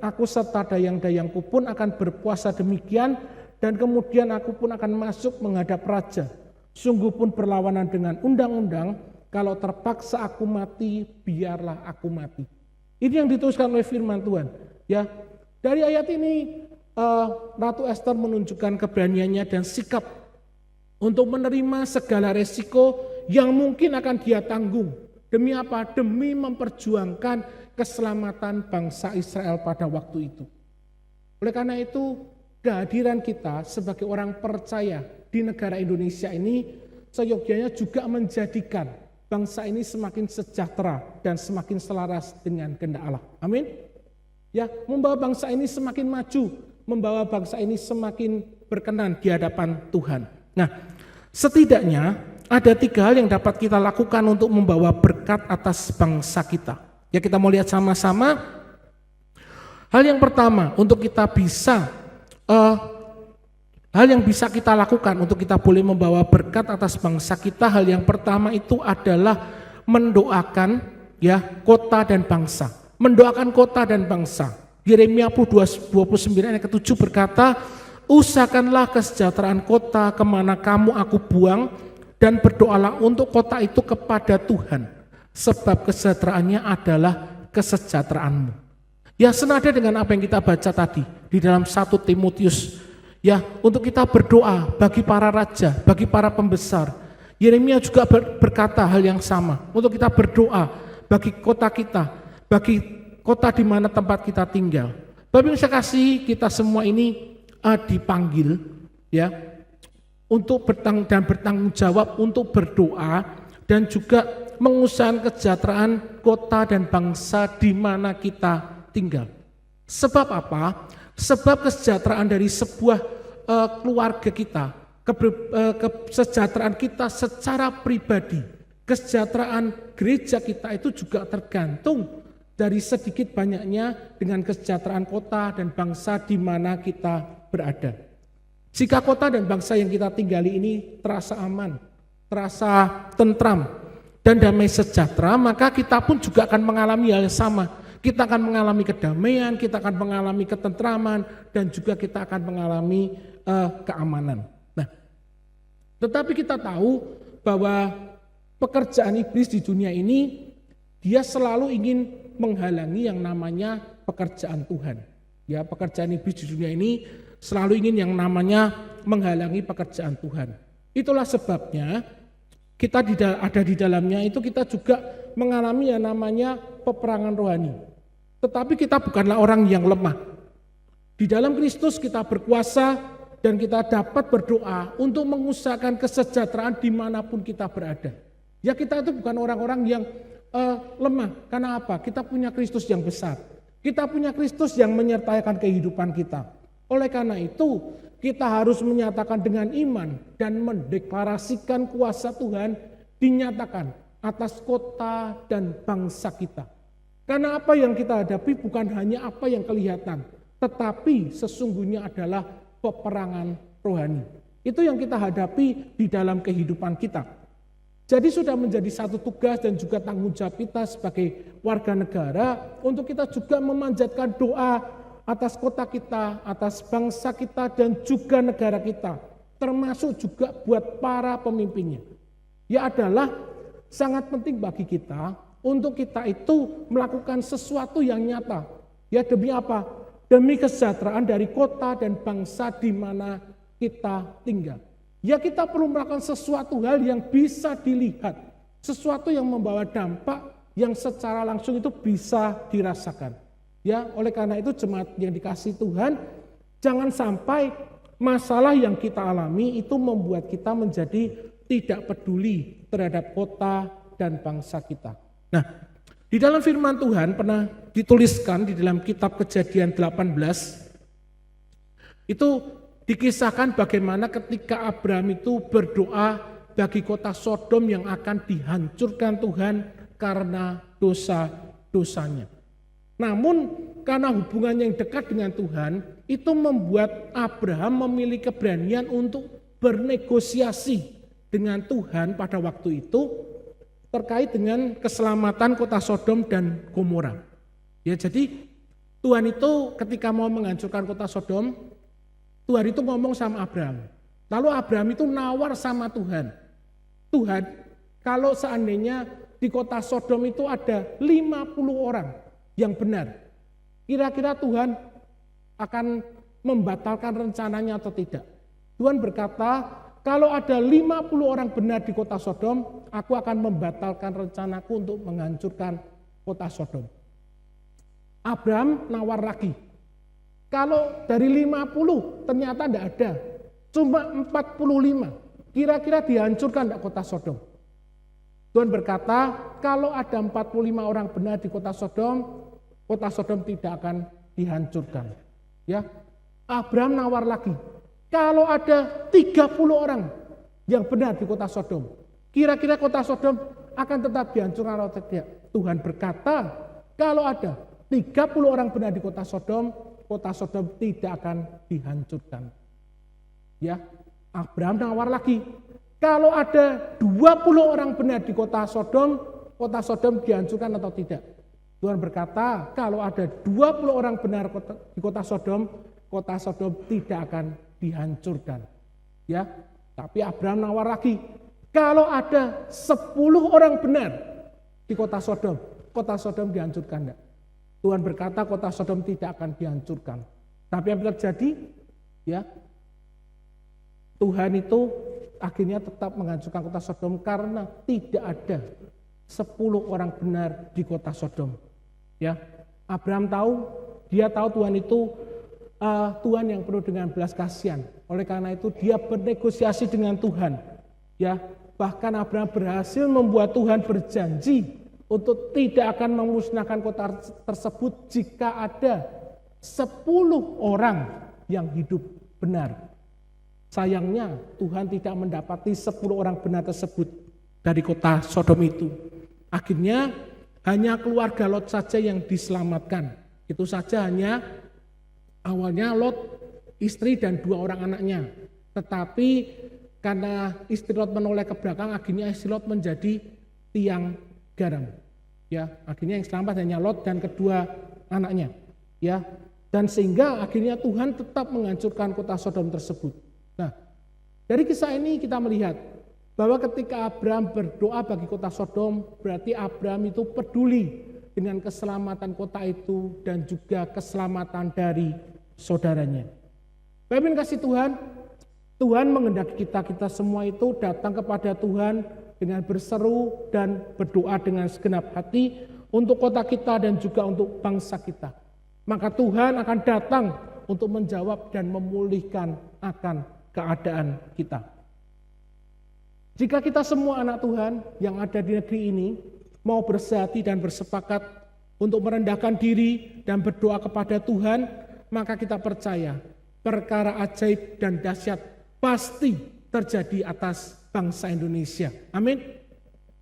Aku serta dayang-dayangku pun akan berpuasa demikian, dan kemudian aku pun akan masuk menghadap raja. Sungguh pun berlawanan dengan undang-undang, kalau terpaksa aku mati, biarlah aku mati. Ini yang dituliskan oleh firman Tuhan. Ya, dari ayat ini Ratu Esther menunjukkan keberaniannya dan sikap untuk menerima segala resiko yang mungkin akan dia tanggung. Demi apa? Demi memperjuangkan keselamatan bangsa Israel pada waktu itu. Oleh karena itu, kehadiran kita sebagai orang percaya di negara Indonesia ini seyogyanya juga menjadikan bangsa ini semakin sejahtera dan semakin selaras dengan kehendak Allah. Amin. Ya, membawa bangsa ini semakin maju, membawa bangsa ini semakin berkenan di hadapan Tuhan. Nah, setidaknya ada 3 hal yang dapat kita lakukan untuk membawa berkat atas bangsa kita. Ya, kita mau lihat sama-sama. Hal yang pertama, untuk kita bisa hal yang bisa kita lakukan untuk kita boleh membawa berkat atas bangsa kita, hal yang pertama itu adalah mendoakan ya kota dan bangsa. Mendoakan kota dan bangsa. Yeremia 29 ayat ke-7 berkata, usahakanlah kesejahteraan kota kemana kamu aku buang, dan berdoalah untuk kota itu kepada Tuhan, sebab kesejahteraannya adalah kesejahteraanmu. Ya, senada dengan apa yang kita baca tadi di dalam 1 Timotius. Ya, untuk kita berdoa bagi para raja, bagi para pembesar. Yeremia juga berkata hal yang sama. Untuk kita berdoa bagi kota kita, bagi kota di mana tempat kita tinggal. Bapak Ibu saya kasih, kita semua ini dipanggil ya untuk bertanggung jawab untuk berdoa dan juga mengusahakan kesejahteraan kota dan bangsa di mana kita tinggal. Sebab apa? Sebab kesejahteraan dari sebuah keluarga kita, kesejahteraan kita secara pribadi, kesejahteraan gereja kita itu juga tergantung dari sedikit banyaknya dengan kesejahteraan kota dan bangsa di mana kita berada. Jika kota dan bangsa yang kita tinggali ini terasa aman, terasa tentram dan damai sejahtera, maka kita pun juga akan mengalami hal yang sama. Kita akan mengalami kedamaian, kita akan mengalami ketentraman, dan juga kita akan mengalami keamanan. Nah, tetapi kita tahu bahwa pekerjaan iblis di dunia ini, dia selalu ingin menghalangi yang namanya pekerjaan Tuhan. Ya, pekerjaan iblis di dunia ini selalu ingin yang namanya menghalangi pekerjaan Tuhan. Itulah sebabnya kita ada di dalamnya itu kita juga mengalami yang namanya peperangan rohani. Tetapi kita bukanlah orang yang lemah. Di dalam Kristus kita berkuasa dan kita dapat berdoa untuk mengusahakan kesejahteraan dimanapun kita berada. Ya, kita itu bukan orang-orang yang lemah. Karena apa? Kita punya Kristus yang besar. Kita punya Kristus yang menyertakan kehidupan kita. Oleh karena itu, kita harus menyatakan dengan iman dan mendeklarasikan kuasa Tuhan dinyatakan atas kota dan bangsa kita. Karena apa yang kita hadapi bukan hanya apa yang kelihatan, tetapi sesungguhnya adalah peperangan rohani. Itu yang kita hadapi di dalam kehidupan kita. Jadi sudah menjadi satu tugas dan juga tanggung jawab kita sebagai warga negara untuk kita juga memanjatkan doa atas kota kita, atas bangsa kita dan juga negara kita, termasuk juga buat para pemimpinnya. Ya, adalah sangat penting bagi kita untuk kita itu melakukan sesuatu yang nyata. Ya, demi apa? Demi kesejahteraan dari kota dan bangsa di mana kita tinggal. Ya, kita perlu melakukan sesuatu hal yang bisa dilihat, sesuatu yang membawa dampak yang secara langsung itu bisa dirasakan. Ya, oleh karena itu jemaat yang dikasihi Tuhan, jangan sampai masalah yang kita alami itu membuat kita menjadi tidak peduli terhadap kota dan bangsa kita. Nah, di dalam firman Tuhan pernah dituliskan di dalam kitab Kejadian 18, itu dikisahkan bagaimana ketika Abraham itu berdoa bagi kota Sodom yang akan dihancurkan Tuhan karena dosa-dosanya. Namun karena hubungannya yang dekat dengan Tuhan, itu membuat Abraham memiliki keberanian untuk bernegosiasi dengan Tuhan pada waktu itu terkait dengan keselamatan kota Sodom dan Gomora. Ya, jadi Tuhan itu ketika mau menghancurkan kota Sodom, Tuhan itu ngomong sama Abraham. Lalu Abraham itu nawar sama Tuhan. Tuhan, kalau seandainya di kota Sodom itu ada 50 orang yang benar, kira-kira Tuhan akan membatalkan rencananya atau tidak? Tuhan berkata, kalau ada 50 orang benar di kota Sodom, aku akan membatalkan rencanaku untuk menghancurkan kota Sodom. Abraham nawar lagi. Kalau dari 50 ternyata tidak ada, cuma 45, kira-kira dihancurkan tidak kota Sodom? Tuhan berkata, kalau ada 45 orang benar di kota Sodom tidak akan dihancurkan. Ya, Abraham nawar lagi. Kalau ada 30 orang yang benar di kota Sodom, kira-kira kota Sodom akan tetap dihancurkan atau tidak? Tuhan berkata, kalau ada 30 orang benar di kota Sodom tidak akan dihancurkan. Ya, Abraham nawar lagi. Kalau ada 20 orang benar di kota Sodom dihancurkan atau tidak? Tuhan berkata, kalau ada 20 orang benar di kota Sodom tidak akan dihancurkan. Ya, tapi Abraham nawar lagi. Kalau ada 10 orang benar di kota Sodom dihancurkan enggak? Tuhan berkata kota Sodom tidak akan dihancurkan. Tapi yang terjadi, ya, Tuhan itu akhirnya tetap menghancurkan kota Sodom karena tidak ada 10 orang benar di kota Sodom. Ya, Abraham dia tahu Tuhan itu Tuhan yang penuh dengan belas kasihan. Oleh karena itu dia bernegosiasi dengan Tuhan. Ya, bahkan Abraham berhasil membuat Tuhan berjanji untuk tidak akan memusnahkan kota tersebut jika ada 10 orang yang hidup benar. Sayangnya Tuhan tidak mendapati 10 orang benar tersebut dari kota Sodom itu. Akhirnya hanya keluarga Lot saja yang diselamatkan. Itu saja hanya awalnya Lot, istri dan 2 orang anaknya. Tetapi karena istri Lot menoleh ke belakang, akhirnya istri Lot menjadi tiang garam. Ya, akhirnya yang selamat hanya Lot dan kedua anaknya. Ya, dan sehingga akhirnya Tuhan tetap menghancurkan kota Sodom tersebut. Nah, dari kisah ini kita melihat bahwa ketika Abraham berdoa bagi kota Sodom, berarti Abraham itu peduli dengan keselamatan kota itu dan juga keselamatan dari saudaranya. Bapak Ibu kasih Tuhan, Tuhan menghendaki kita semua itu datang kepada Tuhan dengan berseru dan berdoa dengan segenap hati untuk kota kita dan juga untuk bangsa kita. Maka Tuhan akan datang untuk menjawab dan memulihkan akan keadaan kita. Jika kita semua anak Tuhan yang ada di negeri ini mau bersehati dan bersepakat untuk merendahkan diri dan berdoa kepada Tuhan, maka kita percaya perkara ajaib dan dahsyat pasti terjadi atas bangsa Indonesia. Amin.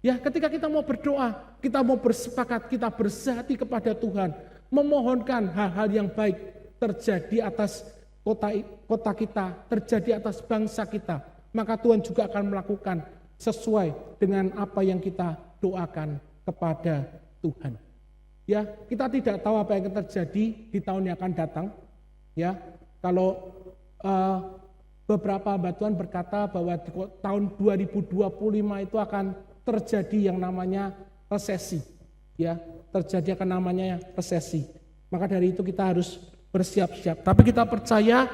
Ya, ketika kita mau berdoa, kita mau bersepakat, kita bersehati kepada Tuhan, memohonkan hal-hal yang baik terjadi atas kota kita, terjadi atas bangsa kita, maka Tuhan juga akan melakukan sesuai dengan apa yang kita doakan kepada Tuhan. Ya, kita tidak tahu apa yang akan terjadi di tahun yang akan datang. Ya, kalau beberapa hamba Tuhan berkata bahwa di tahun 2025 itu akan terjadi yang namanya resesi. Ya, terjadi akan namanya resesi. Maka dari itu kita harus bersiap-siap. Tapi kita percaya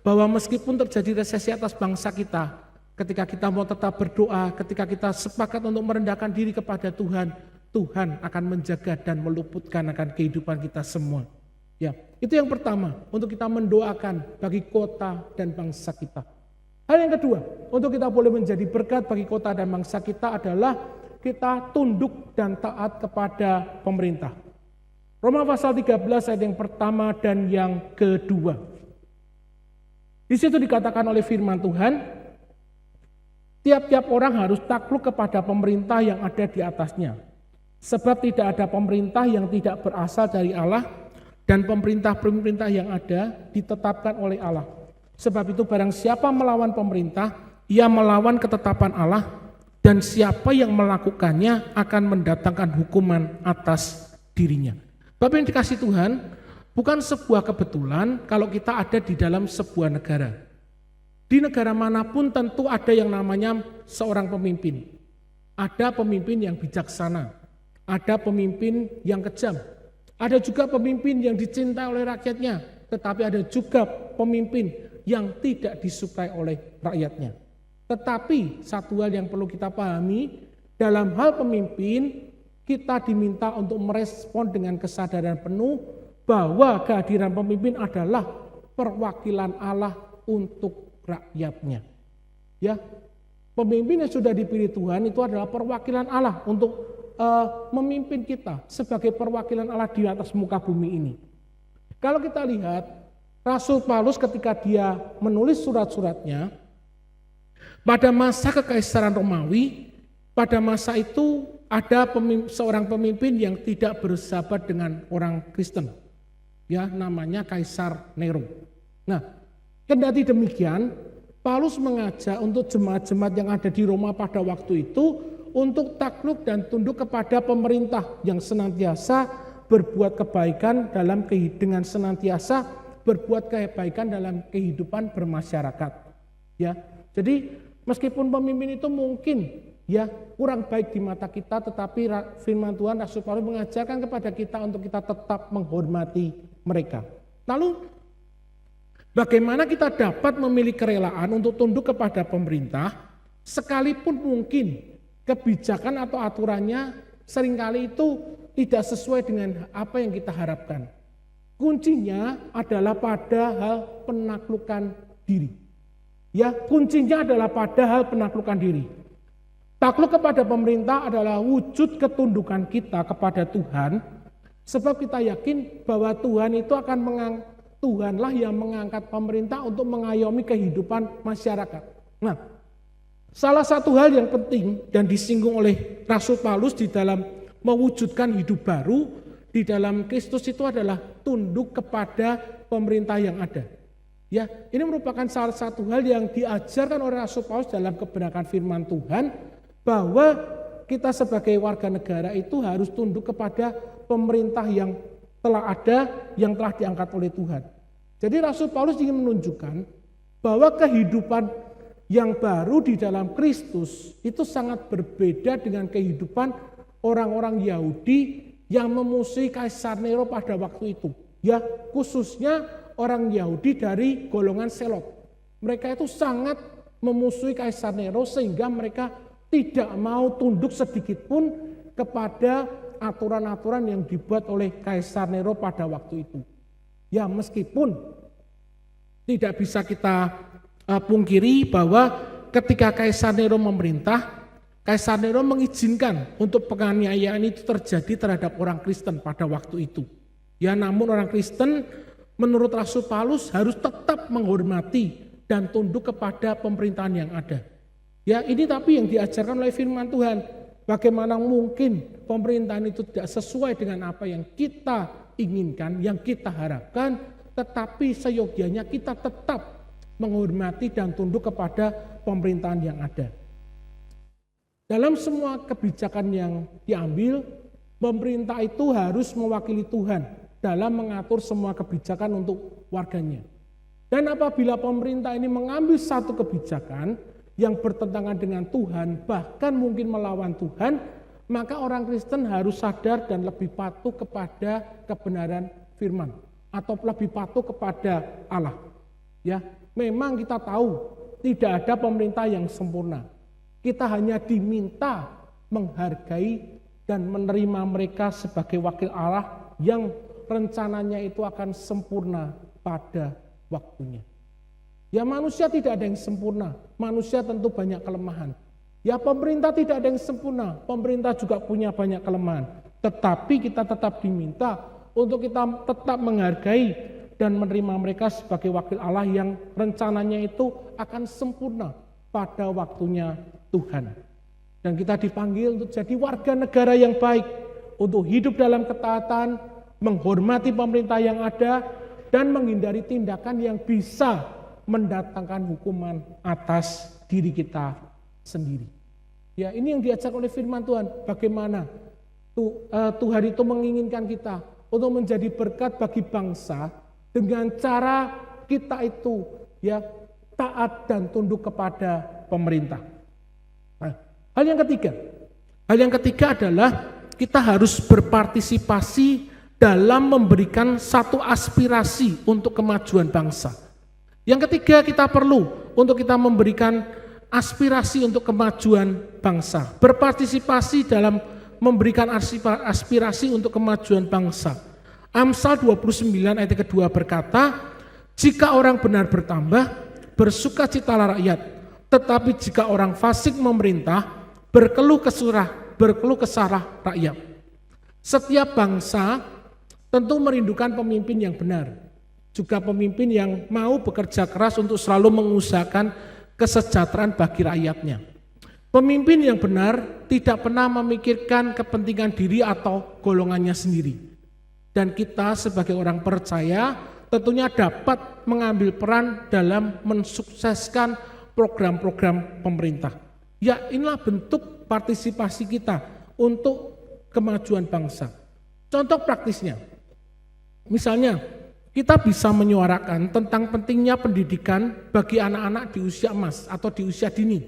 bahwa meskipun terjadi resesi atas bangsa kita, ketika kita mau tetap berdoa, ketika kita sepakat untuk merendahkan diri kepada Tuhan, Tuhan akan menjaga dan meluputkan akan kehidupan kita semua. Ya, itu yang pertama, untuk kita mendoakan bagi kota dan bangsa kita. Hal yang kedua, untuk kita boleh menjadi berkat bagi kota dan bangsa kita adalah kita tunduk dan taat kepada pemerintah. Roma pasal 13 ayat yang pertama dan yang kedua. Di situ dikatakan oleh firman Tuhan, tiap-tiap orang harus takluk kepada pemerintah yang ada di atasnya. Sebab tidak ada pemerintah yang tidak berasal dari Allah, dan pemerintah-pemerintah yang ada ditetapkan oleh Allah. Sebab itu barang siapa melawan pemerintah, ia melawan ketetapan Allah, dan siapa yang melakukannya akan mendatangkan hukuman atas dirinya. Bapak yang dikasih Tuhan, bukan sebuah kebetulan kalau kita ada di dalam sebuah negara. Di negara manapun tentu ada yang namanya seorang pemimpin. Ada pemimpin yang bijaksana, ada pemimpin yang kejam, ada juga pemimpin yang dicintai oleh rakyatnya, tetapi ada juga pemimpin yang tidak disukai oleh rakyatnya. Tetapi satu hal yang perlu kita pahami, dalam hal pemimpin, kita diminta untuk merespon dengan kesadaran penuh bahwa kehadiran pemimpin adalah perwakilan Allah untuk rakyatnya. Ya, pemimpin yang sudah dipilih Tuhan itu adalah perwakilan Allah untuk memimpin kita sebagai perwakilan Allah di atas muka bumi ini. Kalau kita lihat Rasul Paulus ketika dia menulis surat-suratnya pada masa kekaisaran Romawi, pada masa itu ada seorang pemimpin yang tidak bersahabat dengan orang Kristen, ya, namanya Kaisar Nero. Nah, kendati demikian, Paulus mengajak untuk jemaat-jemaat yang ada di Roma pada waktu itu untuk takluk dan tunduk kepada pemerintah yang senantiasa berbuat kebaikan dengan senantiasa berbuat kebaikan dalam kehidupan bermasyarakat. Ya, jadi meskipun pemimpin itu mungkin ya kurang baik di mata kita, tetapi firman Tuhan Rasul Paulus mengajarkan kepada kita untuk kita tetap menghormati mereka. Lalu bagaimana kita dapat memiliki kerelaan untuk tunduk kepada pemerintah sekalipun mungkin kebijakan atau aturannya seringkali itu tidak sesuai dengan apa yang kita harapkan. Kuncinya adalah pada hal penaklukan diri. Ya, kuncinya adalah pada hal penaklukan diri. Takluk kepada pemerintah adalah wujud ketundukan kita kepada Tuhan, sebab kita yakin bahwa Tuhan itu Tuhanlah yang mengangkat pemerintah untuk mengayomi kehidupan masyarakat. Nah, salah satu hal yang penting dan disinggung oleh Rasul Paulus di dalam mewujudkan hidup baru di dalam Kristus itu adalah tunduk kepada pemerintah yang ada. Ya, ini merupakan salah satu hal yang diajarkan oleh Rasul Paulus dalam kebenaran firman Tuhan, bahwa kita sebagai warga negara itu harus tunduk kepada pemerintah yang telah ada, yang telah diangkat oleh Tuhan. Jadi Rasul Paulus ingin menunjukkan bahwa kehidupan yang baru di dalam Kristus itu sangat berbeda dengan kehidupan orang-orang Yahudi yang memusuhi Kaisar Nero pada waktu itu. Ya, khususnya orang Yahudi dari golongan Selot. Mereka itu sangat memusuhi Kaisar Nero sehingga mereka tidak mau tunduk sedikit pun kepada aturan-aturan yang dibuat oleh Kaisar Nero pada waktu itu. Ya, meskipun tidak bisa kita pungkiri bahwa ketika Kaisar Nero memerintah, Kaisar Nero mengizinkan untuk penganiayaan itu terjadi terhadap orang Kristen pada waktu itu. Ya, namun orang Kristen menurut Rasul Paulus harus tetap menghormati dan tunduk kepada pemerintahan yang ada. Ya, ini tapi yang diajarkan oleh firman Tuhan. Bagaimana mungkin pemerintahan itu tidak sesuai dengan apa yang kita inginkan, yang kita harapkan, tetapi seyogianya kita tetap menghormati dan tunduk kepada pemerintahan yang ada. Dalam semua kebijakan yang diambil, pemerintah itu harus mewakili Tuhan dalam mengatur semua kebijakan untuk warganya. Dan apabila pemerintah ini mengambil satu kebijakan yang bertentangan dengan Tuhan, bahkan mungkin melawan Tuhan, maka orang Kristen harus sadar dan lebih patuh kepada kebenaran firman atau lebih patuh kepada Allah. Ya, memang kita tahu tidak ada pemerintah yang sempurna. Kita hanya diminta menghargai dan menerima mereka sebagai wakil Allah yang rencananya itu akan sempurna pada waktunya. Ya manusia tidak ada yang sempurna, manusia tentu banyak kelemahan. Ya pemerintah tidak ada yang sempurna, pemerintah juga punya banyak kelemahan. Tetapi kita tetap diminta untuk kita tetap menghargai dan menerima mereka sebagai wakil Allah yang rencananya itu akan sempurna pada waktunya Tuhan. Dan kita dipanggil untuk jadi warga negara yang baik, untuk hidup dalam ketaatan, menghormati pemerintah yang ada, dan menghindari tindakan yang bisa mendatangkan hukuman atas diri kita sendiri. Ya, ini yang diajak oleh firman Tuhan. Bagaimana Tuhan itu menginginkan kita untuk menjadi berkat bagi bangsa dengan cara kita itu ya taat dan tunduk kepada pemerintah. Nah, hal yang ketiga adalah kita harus berpartisipasi dalam memberikan satu aspirasi untuk kemajuan bangsa. Yang ketiga, kita perlu untuk kita memberikan aspirasi untuk kemajuan bangsa. Berpartisipasi dalam memberikan aspirasi untuk kemajuan bangsa. Amsal 29 ayat kedua berkata, jika orang benar bertambah, bersukacitalah rakyat. Tetapi jika orang fasik memerintah, berkeluh kesarah rakyat. Setiap bangsa tentu merindukan pemimpin yang benar. Juga pemimpin yang mau bekerja keras untuk selalu mengusahakan kesejahteraan bagi rakyatnya. Pemimpin yang benar tidak pernah memikirkan kepentingan diri atau golongannya sendiri. Dan kita sebagai orang percaya tentunya dapat mengambil peran dalam mensukseskan program-program pemerintah. Ya, inilah bentuk partisipasi kita untuk kemajuan bangsa. Contoh praktisnya, misalnya kita bisa menyuarakan tentang pentingnya pendidikan bagi anak-anak di usia emas atau di usia dini.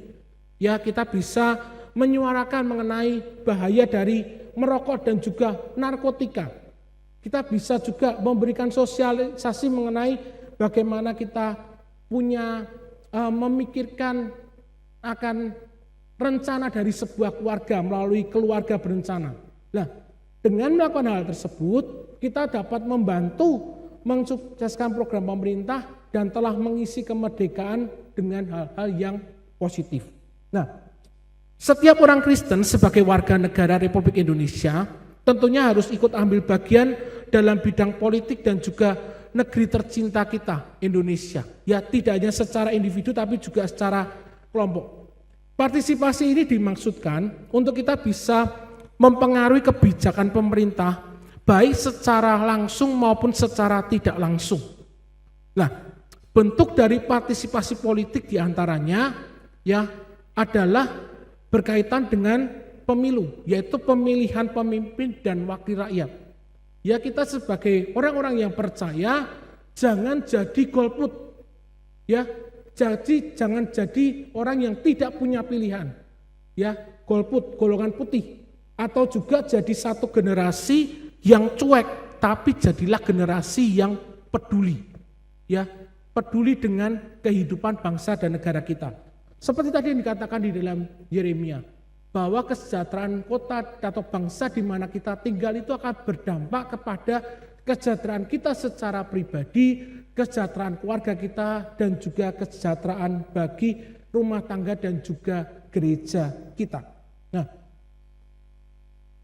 Ya, kita bisa menyuarakan mengenai bahaya dari merokok dan juga narkotika. Kita bisa juga memberikan sosialisasi mengenai bagaimana kita punya memikirkan akan rencana dari sebuah keluarga melalui keluarga berencana. Nah, dengan melakukan hal tersebut, kita dapat membantu mensukseskan program pemerintah dan telah mengisi kemerdekaan dengan hal-hal yang positif. Nah, setiap orang Kristen sebagai warga negara Republik Indonesia tentunya harus ikut ambil bagian dalam bidang politik dan juga negeri tercinta kita, Indonesia. Ya, tidak hanya secara individu tapi juga secara kelompok. Partisipasi ini dimaksudkan untuk kita bisa mempengaruhi kebijakan pemerintah baik secara langsung maupun secara tidak langsung. Nah, bentuk dari partisipasi politik diantaranya ya adalah berkaitan dengan pemilu, yaitu pemilihan pemimpin dan wakil rakyat. Ya, kita sebagai orang-orang yang percaya jangan jadi golput, ya, jadi jangan jadi orang yang tidak punya pilihan, ya, golput, golongan putih, atau juga jadi satu generasi yang cuek, tapi jadilah generasi yang peduli, ya, peduli dengan kehidupan bangsa dan negara kita. Seperti tadi yang dikatakan di dalam Yeremia, bahwa kesejahteraan kota atau bangsa di mana kita tinggal itu akan berdampak kepada kesejahteraan kita secara pribadi, kesejahteraan keluarga kita, dan juga kesejahteraan bagi rumah tangga dan juga gereja kita. Nah,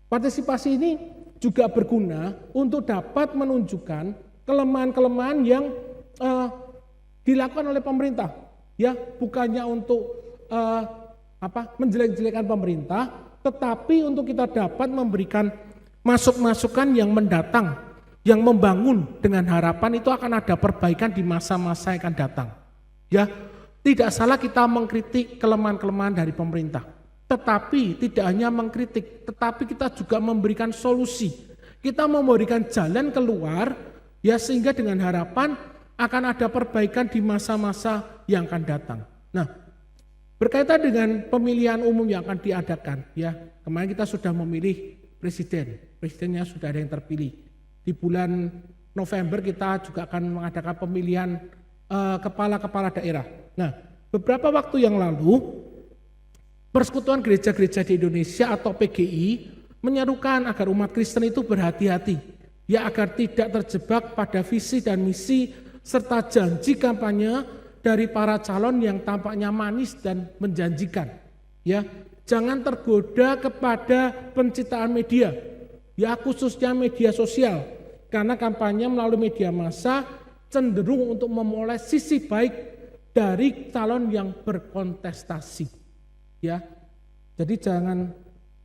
partisipasi ini juga berguna untuk dapat menunjukkan kelemahan-kelemahan yang dilakukan oleh pemerintah, ya, bukannya untuk menjelek-jelekan pemerintah, tetapi untuk kita dapat memberikan masukan yang mendatang, yang membangun dengan harapan itu akan ada perbaikan di masa-masa yang akan datang. Ya, tidak salah kita mengkritik kelemahan-kelemahan dari pemerintah. Tetapi tidak hanya mengkritik, tetapi kita juga memberikan solusi. Kita memberikan jalan keluar, ya, sehingga dengan harapan akan ada perbaikan di masa-masa yang akan datang. Nah, berkaitan dengan pemilihan umum yang akan diadakan, ya, kemarin kita sudah memilih presidennya sudah ada yang terpilih. Di bulan November kita juga akan mengadakan pemilihan kepala-kepala daerah. Nah, beberapa waktu yang lalu Persekutuan Gereja-Gereja di Indonesia atau PGI menyerukan agar umat Kristen itu berhati-hati ya agar tidak terjebak pada visi dan misi serta janji kampanye dari para calon yang tampaknya manis dan menjanjikan. Ya, jangan tergoda kepada pencitraan media, ya khususnya media sosial, karena kampanye melalui media massa cenderung untuk memoles sisi baik dari calon yang berkontestasi. Ya, jadi jangan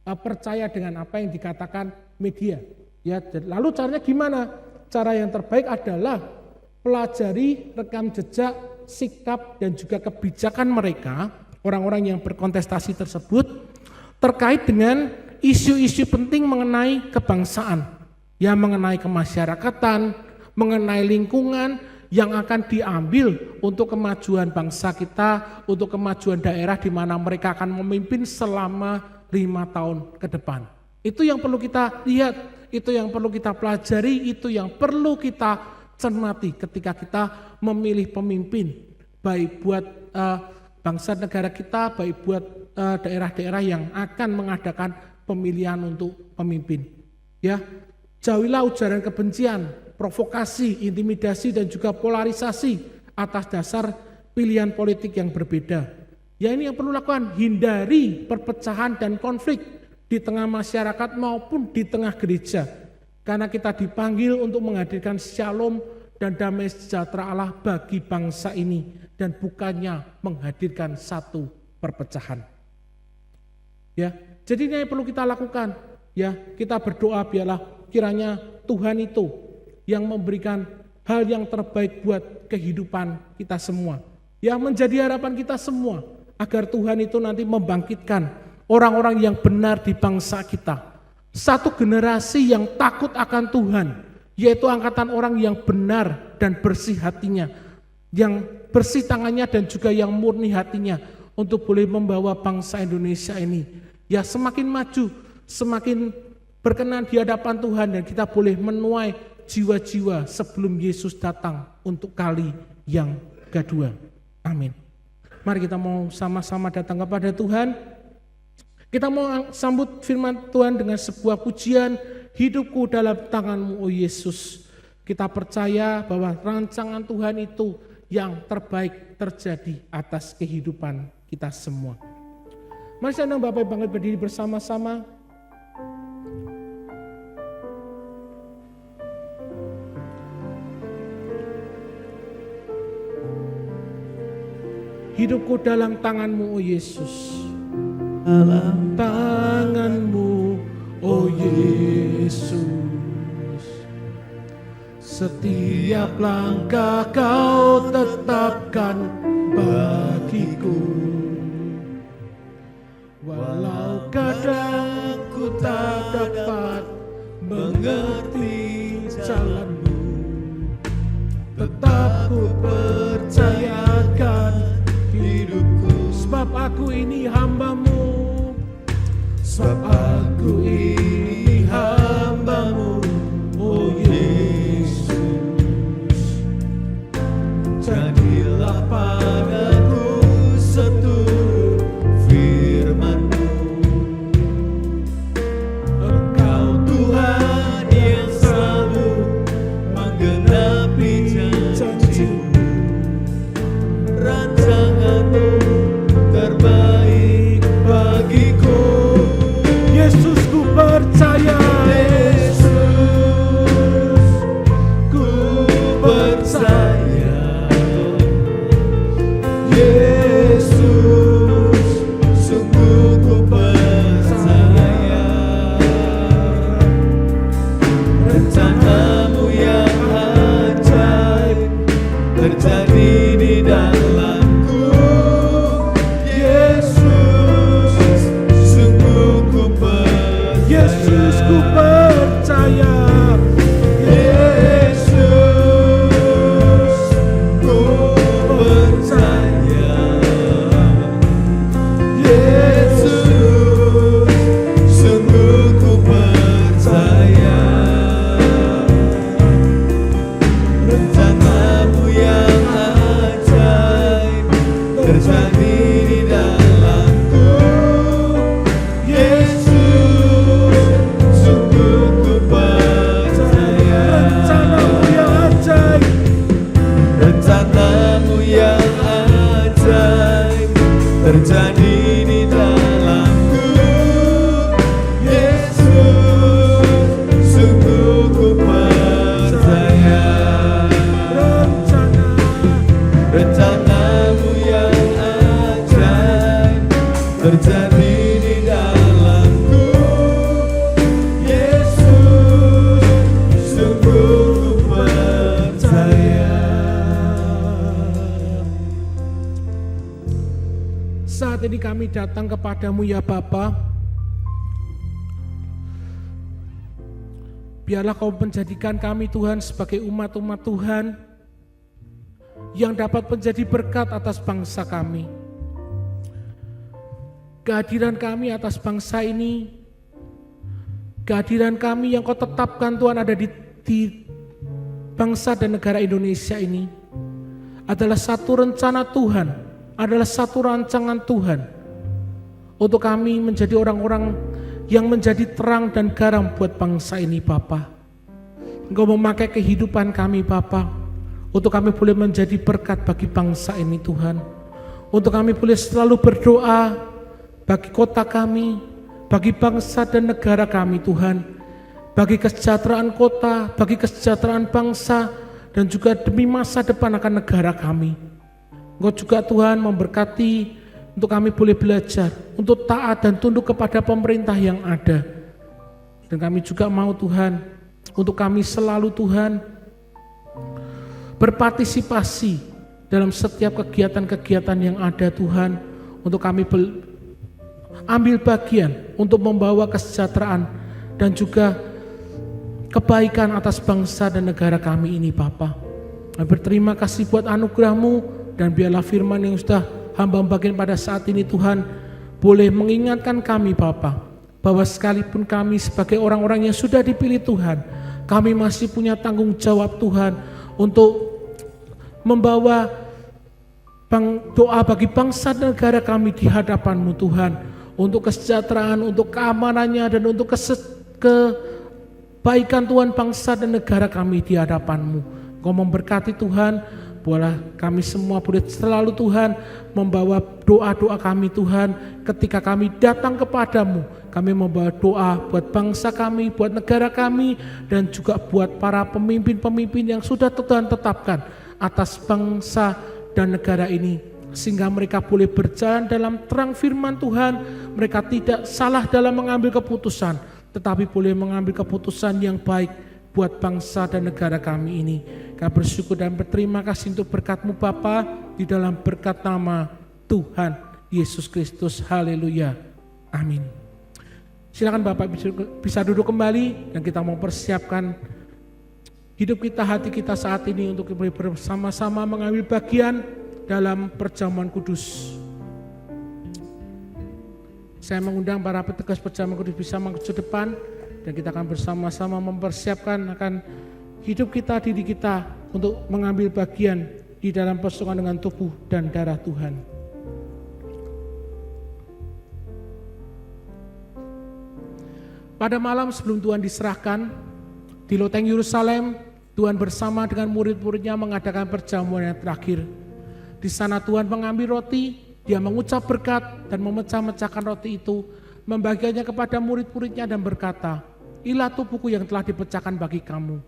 percaya dengan apa yang dikatakan media. Ya, lalu caranya gimana? Cara yang terbaik adalah pelajari rekam jejak, sikap dan juga kebijakan mereka, orang-orang yang berkontestasi tersebut terkait dengan isu-isu penting mengenai kebangsaan, ya mengenai kemasyarakatan, mengenai lingkungan yang akan diambil untuk kemajuan bangsa kita, untuk kemajuan daerah di mana mereka akan memimpin selama 5 tahun ke depan. Itu yang perlu kita lihat, itu yang perlu kita pelajari, itu yang perlu kita cermati ketika kita memilih pemimpin, baik buat bangsa negara kita, baik buat daerah-daerah yang akan mengadakan pemilihan untuk pemimpin. Ya, jauhilah ujaran kebencian, provokasi, intimidasi dan juga polarisasi atas dasar pilihan politik yang berbeda. Ya, ini yang perlu lakukan, hindari perpecahan dan konflik di tengah masyarakat maupun di tengah gereja. Karena kita dipanggil untuk menghadirkan shalom dan damai sejahtera Allah bagi bangsa ini dan bukannya menghadirkan satu perpecahan. Ya, jadi ini yang perlu kita lakukan. Ya, kita berdoa biarlah kiranya Tuhan itu yang memberikan hal yang terbaik buat kehidupan kita semua. Ya, menjadi harapan kita semua agar Tuhan itu nanti membangkitkan orang-orang yang benar di bangsa kita. Satu generasi yang takut akan Tuhan, yaitu angkatan orang yang benar dan bersih hatinya, yang bersih tangannya dan juga yang murni hatinya untuk boleh membawa bangsa Indonesia ini ya semakin maju, semakin berkenan di hadapan Tuhan, dan kita boleh menuai jiwa-jiwa sebelum Yesus datang untuk kali yang kedua. Amin. Mari kita mau sama-sama datang kepada Tuhan. Kita mau sambut firman Tuhan dengan sebuah pujian, hidupku dalam tangan-Mu, oh Yesus. Kita percaya bahwa rancangan Tuhan itu yang terbaik terjadi atas kehidupan kita semua. Mari saya undang Bapak Ibu berdiri bersama-sama. Hidupku dalam tangan-Mu, oh Yesus. Dalam tangan-Mu, oh Yesus. Setiap langkah Kau tetapkan bagiku. Walau kadang ku tak dapat mengerti jalan-Mu, tetap ku percayakan hidupku. Sebab aku ini hamba-Mu, sebab aku ini hamba-Mu, oh Yesus. Jadilah padaku seturut firman-Mu. Engkau Tuhan yang selalu menggenapi janji-Mu. Rancangan-Mu terbaik bagiku. Yesus, ku percaya. Yesus, ku percaya. Yesus, sungguh ku percaya. Rencana-Mu yang ajaib terjadi di dalamku. Yesus, sungguh ku percaya. Yesus, ku percaya. Yesus, ku percaya. Yesus, sungguh ku percaya. Rencana-Mu yang ajaib terjadi di dalamku. Yesus, sungguh ku percaya. terjadi di dalamku. Yesus, sungguh ku percaya. Saat ini kami datang kepadamu ya Bapa. Biarlah Kau menjadikan kami Tuhan sebagai umat-umat Tuhan yang dapat menjadi berkat atas bangsa kami. Kehadiran kami atas bangsa ini, kehadiran kami yang Kau tetapkan Tuhan ada di bangsa dan negara Indonesia ini adalah satu rencana Tuhan, adalah satu rancangan Tuhan untuk kami menjadi orang-orang yang menjadi terang dan garam buat bangsa ini Bapa. Engkau memakai kehidupan kami Bapa untuk kami boleh menjadi berkat bagi bangsa ini Tuhan. Untuk kami boleh selalu berdoa bagi kota kami, bagi bangsa dan negara kami Tuhan. Bagi kesejahteraan kota, bagi kesejahteraan bangsa, dan juga demi masa depan akan negara kami. Engkau juga Tuhan memberkati untuk kami boleh belajar, untuk taat dan tunduk kepada pemerintah yang ada. Dan kami juga mau Tuhan, untuk kami selalu Tuhan berpartisipasi dalam setiap kegiatan-kegiatan yang ada Tuhan. Untuk kami ambil bagian untuk membawa kesejahteraan dan juga kebaikan atas bangsa dan negara kami ini Bapa. Kami berterima kasih buat anugerah-Mu, dan biarlah firman yang sudah hamba bagian pada saat ini Tuhan boleh mengingatkan kami Bapa, bahwa sekalipun kami sebagai orang-orang yang sudah dipilih Tuhan, kami masih punya tanggung jawab Tuhan untuk membawa doa bagi bangsa dan negara kami di hadapan-Mu Tuhan, untuk kesejahteraan, untuk keamanannya, dan untuk kebaikan Tuhan bangsa dan negara kami di hadapan-Mu. Kau memberkati Tuhan. Boleh kami semua boleh selalu Tuhan membawa doa-doa kami Tuhan ketika kami datang kepadamu. Kami membawa doa buat bangsa kami, buat negara kami, dan juga buat para pemimpin-pemimpin yang sudah Tuhan tetapkan atas bangsa dan negara ini. Sehingga mereka boleh berjalan dalam terang firman Tuhan. Mereka tidak salah dalam mengambil keputusan, tetapi boleh mengambil keputusan yang baik buat bangsa dan negara kami ini. Kami bersyukur dan berterima kasih untuk berkat-Mu Bapa, di dalam berkat nama Tuhan Yesus Kristus. Haleluya. Amin. Silakan Bapak bisa duduk kembali, dan kita mau persiapkan hidup kita, hati kita saat ini untuk bersama-sama mengambil bagian dalam perjamuan kudus. Saya mengundang para petugas perjamuan kudus bisa maju ke depan, dan kita akan bersama-sama mempersiapkan akan hidup kita, diri kita untuk mengambil bagian di dalam persoalan dengan tubuh dan darah Tuhan. Pada malam sebelum Tuhan diserahkan di loteng Yerusalem, Tuhan bersama dengan murid-muridnya mengadakan perjamuan yang terakhir. Di sana Tuhan mengambil roti, Dia mengucap berkat dan memecah-mecahkan roti itu, membagikannya kepada murid-muridnya dan berkata, "Inilah tubuhku yang telah dipecahkan bagi kamu."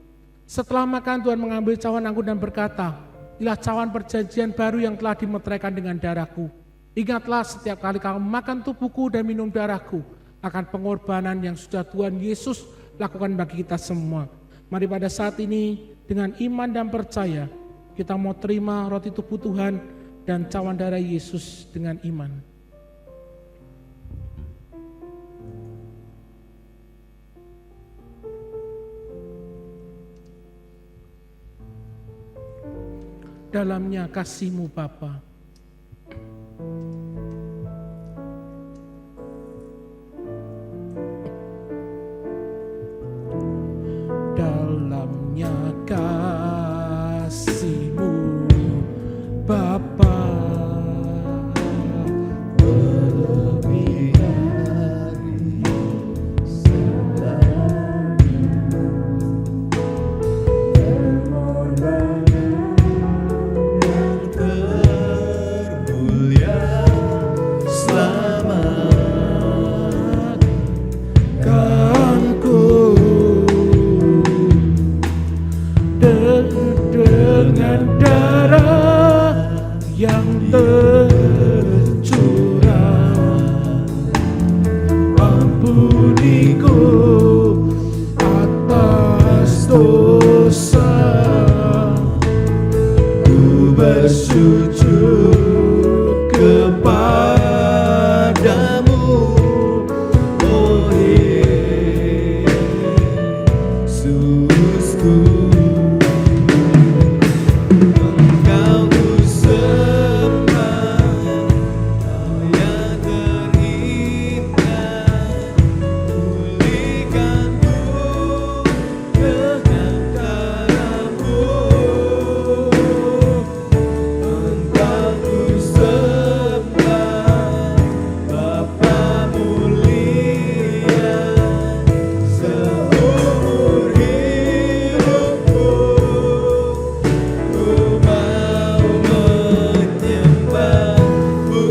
Setelah makan, Tuhan mengambil cawan anggur dan berkata, "Inilah cawan perjanjian baru yang telah dimeteraikan dengan darahku. Ingatlah setiap kali kamu makan tubuhku dan minum darahku, akan pengorbanan yang sudah Tuhan Yesus lakukan bagi kita semua." Mari pada saat ini dengan iman dan percaya kita mau terima roti tubuh Tuhan dan cawan darah Yesus dengan iman. Dalamnya kasih-Mu Bapa. Dalamnya kasih-Mu Bapa, lebih dari segala pengorbanan yang ampuniku atas dosa, ku bersujud kepadamu, oh Yesusku. Engkau ku sembah, Kau yang terindah, pulihkanku dengan darah-Mu. Engkau ku sembah, Bapa mulia, seumur hidupku ku mau menyembah-Mu.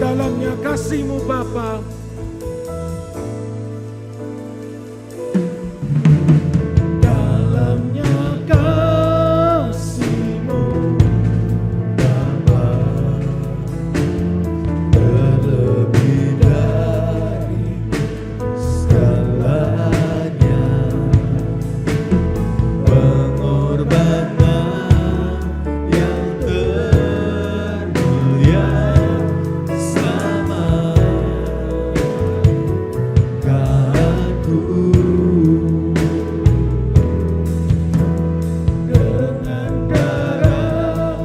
Dalamnya kasih-Mu Bapa, dalamnya kasih-Mu Bapa, terlebih dari segalanya, pengorbanan yang termulia sama Kau dengan darah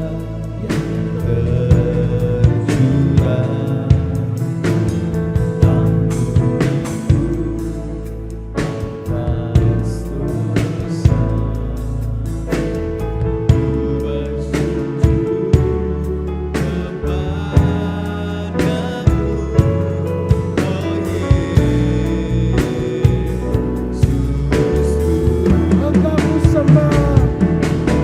yang tercurah, atas dosa, ku bersujud kepadamu, oh Yesusku. Engkau ku sembah,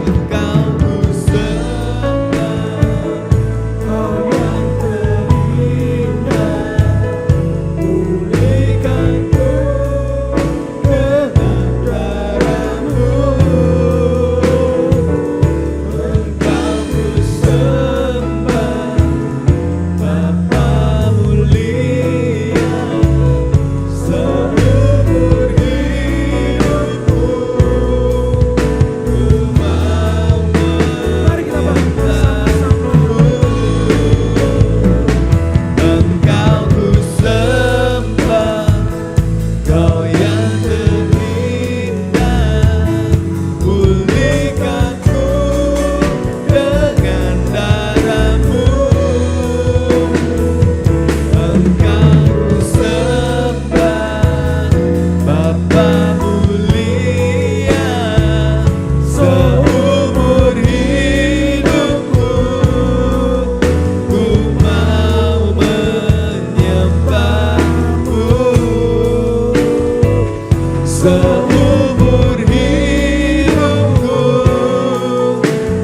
Engkau ku sembah, Kau yang terindah, pulihkanku dengan darah-Mu. Engkau ku sembah, Bapa mulia, seumur hidupku ku mau menyembah-Mu. Engkau ku sembah, Kau yang terindah, pulihkanku dengan darah-Mu. Engkau ku sembah, Bapa mulia, seumur hidupku ku mau menyembah-Mu. Seumur hidupku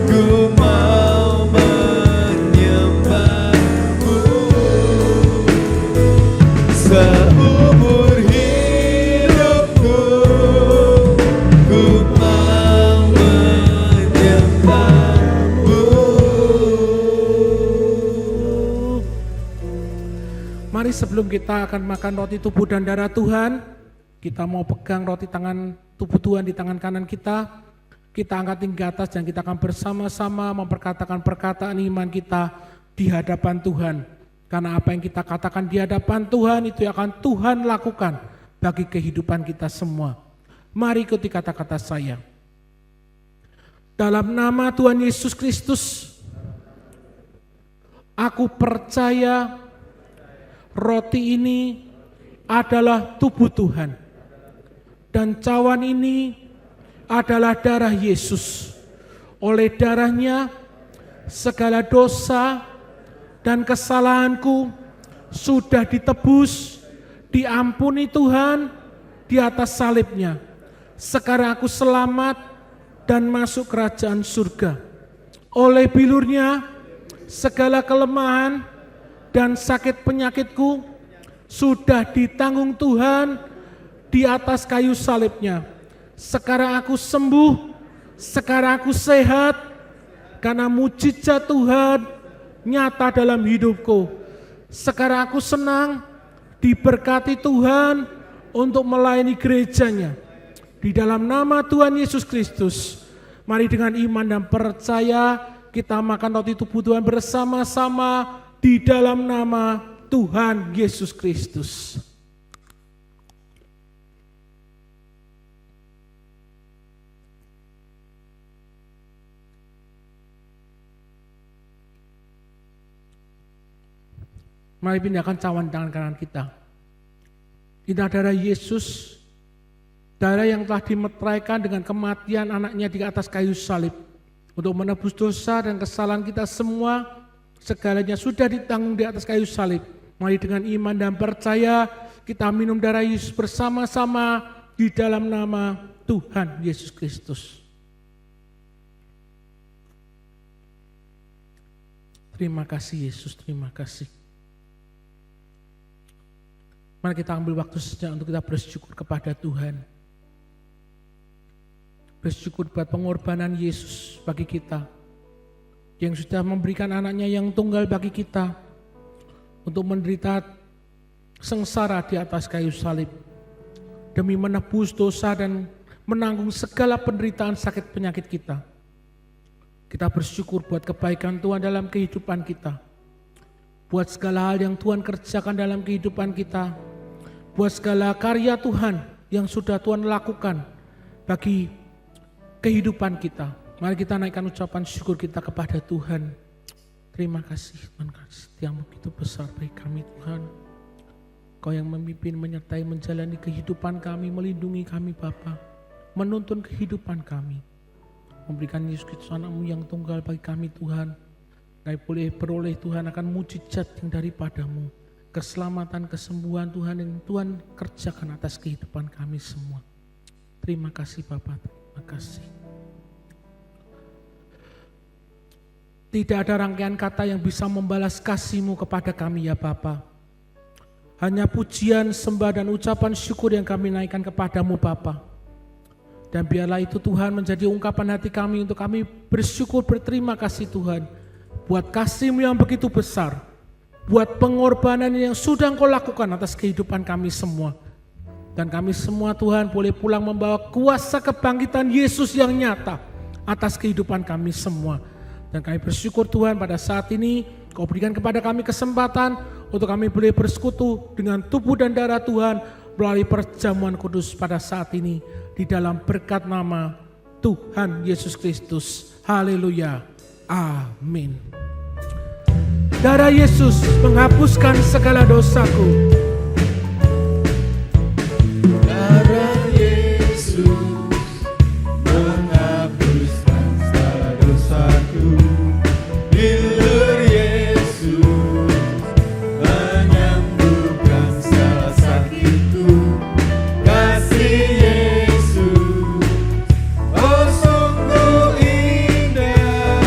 ku mau menyembah-Mu. Seumur hidupku ku mau menyembah-Mu. Mari sebelum kita akan makan roti tubuh dan darah Tuhan, kita mau pegang roti tangan tubuh Tuhan di tangan kanan kita. Kita angkat tinggi ke atas dan kita akan bersama-sama memperkatakan perkataan iman kita di hadapan Tuhan. Karena apa yang kita katakan di hadapan Tuhan itu akan Tuhan lakukan bagi kehidupan kita semua. Mari ikuti kata-kata saya. Dalam nama Tuhan Yesus Kristus, aku percaya roti ini adalah tubuh Tuhan dan cawan ini adalah darah Yesus. Oleh darahnya segala dosa dan kesalahanku sudah ditebus, diampuni Tuhan di atas salibnya. Sekarang aku selamat dan masuk kerajaan surga. Oleh bilurnya segala kelemahan dan sakit penyakitku sudah ditanggung Tuhan di atas kayu salibnya. Sekarang aku sembuh, sekarang aku sehat, karena mujizat Tuhan nyata dalam hidupku. Sekarang aku senang diberkati Tuhan untuk melayani gerejanya. Di dalam nama Tuhan Yesus Kristus, mari dengan iman dan percaya kita makan roti tubuh Tuhan bersama-sama di dalam nama Tuhan Yesus Kristus. Mari pindahkan cawan tangan kanan kita. Inilah darah Yesus, darah yang telah dimeteraikan dengan kematian anaknya di atas kayu salib. Untuk menebus dosa dan kesalahan kita semua, segalanya sudah ditanggung di atas kayu salib. Mari dengan iman dan percaya kita minum darah Yesus bersama-sama di dalam nama Tuhan Yesus Kristus. Terima kasih Yesus, terima kasih. Mari kita ambil waktu sejenak untuk kita bersyukur kepada Tuhan. Bersyukur buat pengorbanan Yesus bagi kita. Yang sudah memberikan anaknya yang tunggal bagi kita. Untuk menderita sengsara di atas kayu salib. Demi menebus dosa dan menanggung segala penderitaan sakit penyakit kita. Kita bersyukur buat kebaikan Tuhan dalam kehidupan kita. Buat segala hal yang Tuhan kerjakan dalam kehidupan kita. Buat segala karya Tuhan yang sudah Tuhan lakukan bagi kehidupan kita. Mari kita naikkan ucapan syukur kita kepada Tuhan. Terima kasih Tuhan, kasih setiamu begitu besar bagi kami Tuhan. Kau yang memimpin, menyertai, menjalani kehidupan kami, melindungi kami Bapa, menuntun kehidupan kami. Memberikan Yesus Kristus anakmu yang tunggal bagi kami Tuhan. Kami boleh beroleh Tuhan akan mujizat yang daripadamu. Keselamatan, kesembuhan Tuhan yang Tuhan kerjakan atas kehidupan kami semua. Terima kasih Bapak, terima kasih. Tidak ada rangkaian kata yang bisa membalas kasih-Mu kepada kami ya Bapa. Hanya pujian, sembah dan ucapan syukur yang kami naikkan kepadamu Bapa. Dan biarlah itu Tuhan menjadi ungkapan hati kami untuk kami bersyukur, berterima kasih Tuhan. Buat kasih-Mu yang begitu besar. Buat pengorbanan yang sudah Engkau lakukan atas kehidupan kami semua. Dan kami semua Tuhan boleh pulang membawa kuasa kebangkitan Yesus yang nyata atas kehidupan kami semua. Dan kami bersyukur Tuhan pada saat ini Kau berikan kepada kami kesempatan untuk kami boleh bersekutu dengan tubuh dan darah Tuhan melalui perjamuan kudus pada saat ini. Di dalam berkat nama Tuhan Yesus Kristus. Haleluya. Amin. Darah Yesus menghapuskan segala dosaku. Darah Yesus menghapuskan segala dosaku. Bilur Yesus menyembuhkan segala sakitku. Kasih Yesus, oh sungguh indah.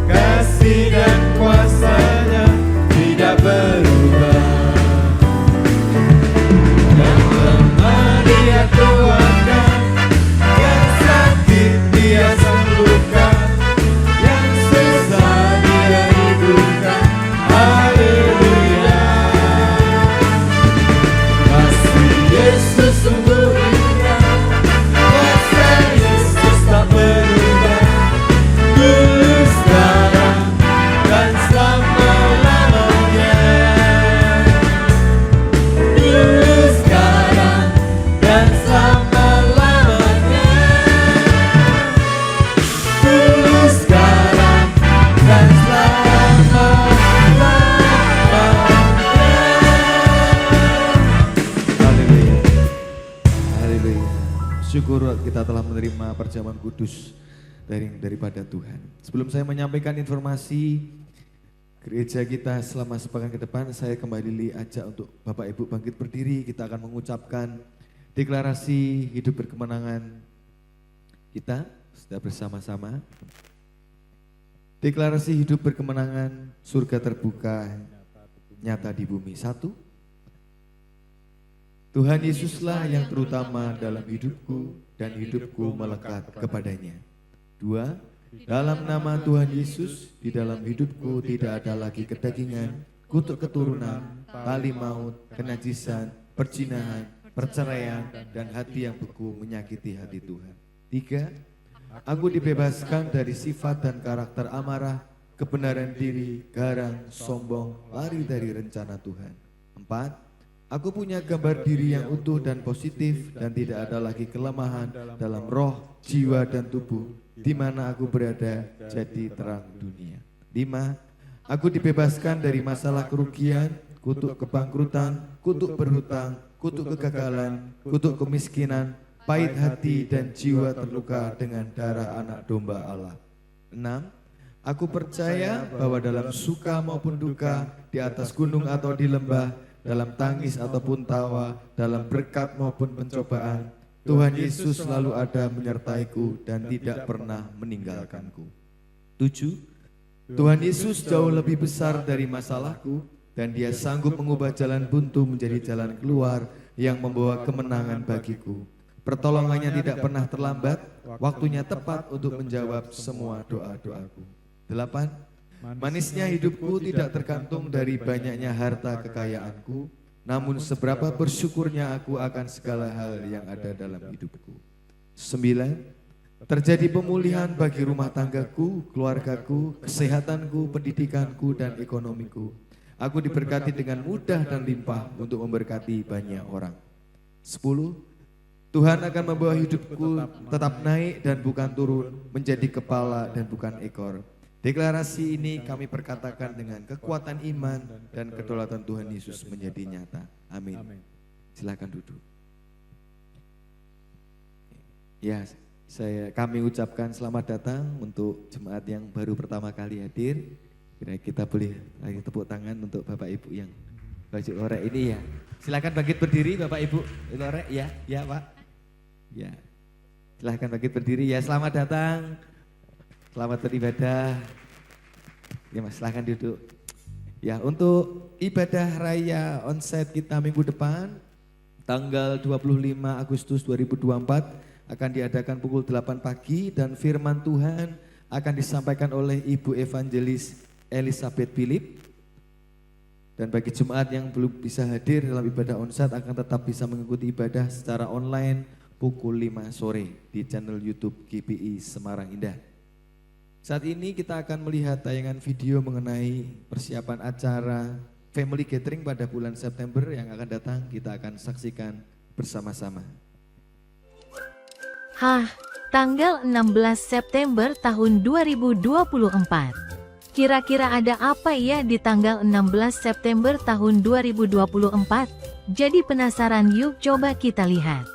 Kasih dan kuasa-Nya tidak berubah. Yang lemah Dia kuatkan, yang sakit Dia sembuhkan, yang susah Dia hidupkan. Haleluya. Kasih Yesus sungguh indah, kuasa Yesus tak berubah. Dulu, sekarang, dan selama-lamanya. Dulu, sekarang, dan selama-lamanya. Dulu, sekarang, dan selama-lamanya. Haleluya. Haleluya. Syukur kita telah menerima perjamuan kudus daripada Tuhan. Sebelum saya menyampaikan informasi gereja kita selama sepekan ke depan, saya kembali ajak untuk Bapak Ibu bangkit berdiri. Kita akan mengucapkan deklarasi hidup berkemenangan kita sudah bersama-sama. Deklarasi hidup berkemenangan, surga terbuka nyata di bumi. 1. Tuhan Yesuslah yang terutama dalam hidupku dan hidupku melekat kepadanya. 2. Dalam nama Tuhan Yesus, di dalam hidupku tidak ada lagi kedagingan, kutuk keturunan, tali maut, kenajisan, perzinahan, perceraian, dan hati yang beku menyakiti hati Tuhan. 3. Aku dibebaskan dari sifat dan karakter amarah, kebenaran diri, garang, sombong, lari dari rencana Tuhan. 4. Aku punya gambar diri yang utuh dan positif dan tidak ada lagi kelemahan dalam roh, jiwa, dan tubuh, di mana aku berada jadi terang dunia. 5. Aku dibebaskan dari masalah kerugian, kutuk kebangkrutan, kutuk berhutang, kutuk kegagalan, kutuk kemiskinan, pahit hati, dan jiwa terluka dengan darah anak domba Allah. 6. Aku percaya bahwa dalam suka maupun duka, di atas gunung atau di lembah, dalam tangis ataupun tawa, dalam berkat maupun pencobaan, Tuhan Yesus selalu ada menyertaiku dan tidak pernah meninggalkanku. 7. Tuhan Yesus jauh lebih besar dari masalahku dan Dia sanggup mengubah jalan buntu menjadi jalan keluar yang membawa kemenangan bagiku. Pertolongannya tidak pernah terlambat, waktunya tepat untuk menjawab semua doa-doaku. 8. Manisnya hidupku tidak tergantung dari banyaknya harta kekayaanku, namun seberapa bersyukurnya aku akan segala hal yang ada dalam hidupku. 9. Terjadi pemulihan bagi rumah tanggaku, keluargaku, kesehatanku, pendidikanku, dan ekonomiku. Aku diberkati dengan mudah dan limpah untuk memberkati banyak orang. 10. Tuhan akan membawa hidupku tetap naik dan bukan turun, menjadi kepala dan bukan ekor. Deklarasi ini kami perkatakan dengan kekuatan iman dan kedaulatan Tuhan Yesus menjadi nyata. Amin. Silakan duduk. Ya, kami ucapkan selamat datang untuk jemaat yang baru pertama kali hadir. Kira kita boleh lagi tepuk tangan untuk Bapak Ibu yang baju orek ini ya. Silakan bangkit berdiri Bapak Ibu orek ya, ya Pak. Ya. Silakan bangkit berdiri ya. Selamat datang. Selamat beribadah. Ya Mas, silahkan duduk. Ya, untuk ibadah raya onsite kita minggu depan, tanggal 25 Agustus 2024, akan diadakan pukul 8 pagi dan firman Tuhan akan disampaikan oleh Ibu Evangelis Elizabeth Philip. Dan bagi jemaat yang belum bisa hadir dalam ibadah onsite akan tetap bisa mengikuti ibadah secara online pukul 5 sore di channel YouTube GPI Semarang Indah. Saat ini kita akan melihat tayangan video mengenai persiapan acara Family Gathering pada bulan September yang akan datang. Kita akan saksikan bersama-sama. Tanggal 16 September tahun 2024. Kira-kira ada apa ya di tanggal 16 September tahun 2024? Jadi penasaran, yuk coba kita lihat.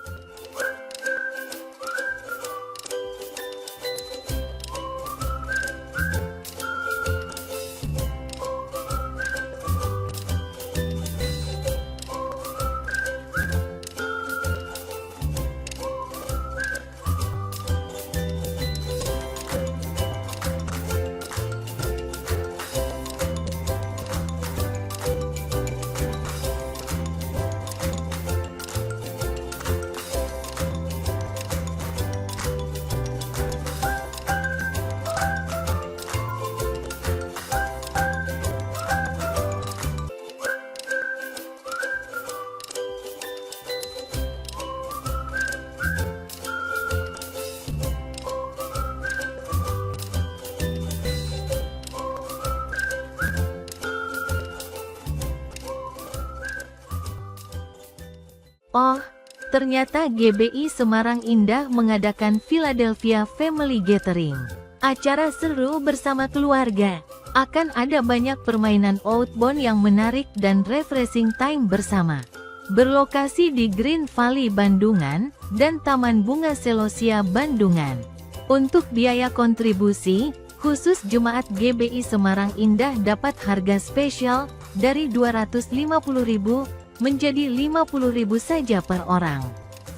Oh, ternyata GBI Semarang Indah mengadakan Philadelphia Family Gathering. Acara seru bersama keluarga. Akan ada banyak permainan outbound yang menarik dan refreshing time bersama. Berlokasi di Green Valley Bandungan dan Taman Bunga Selosia Bandungan. Untuk biaya kontribusi, khusus jemaat GBI Semarang Indah dapat harga spesial dari 250.000 menjadi 50.000 saja per orang.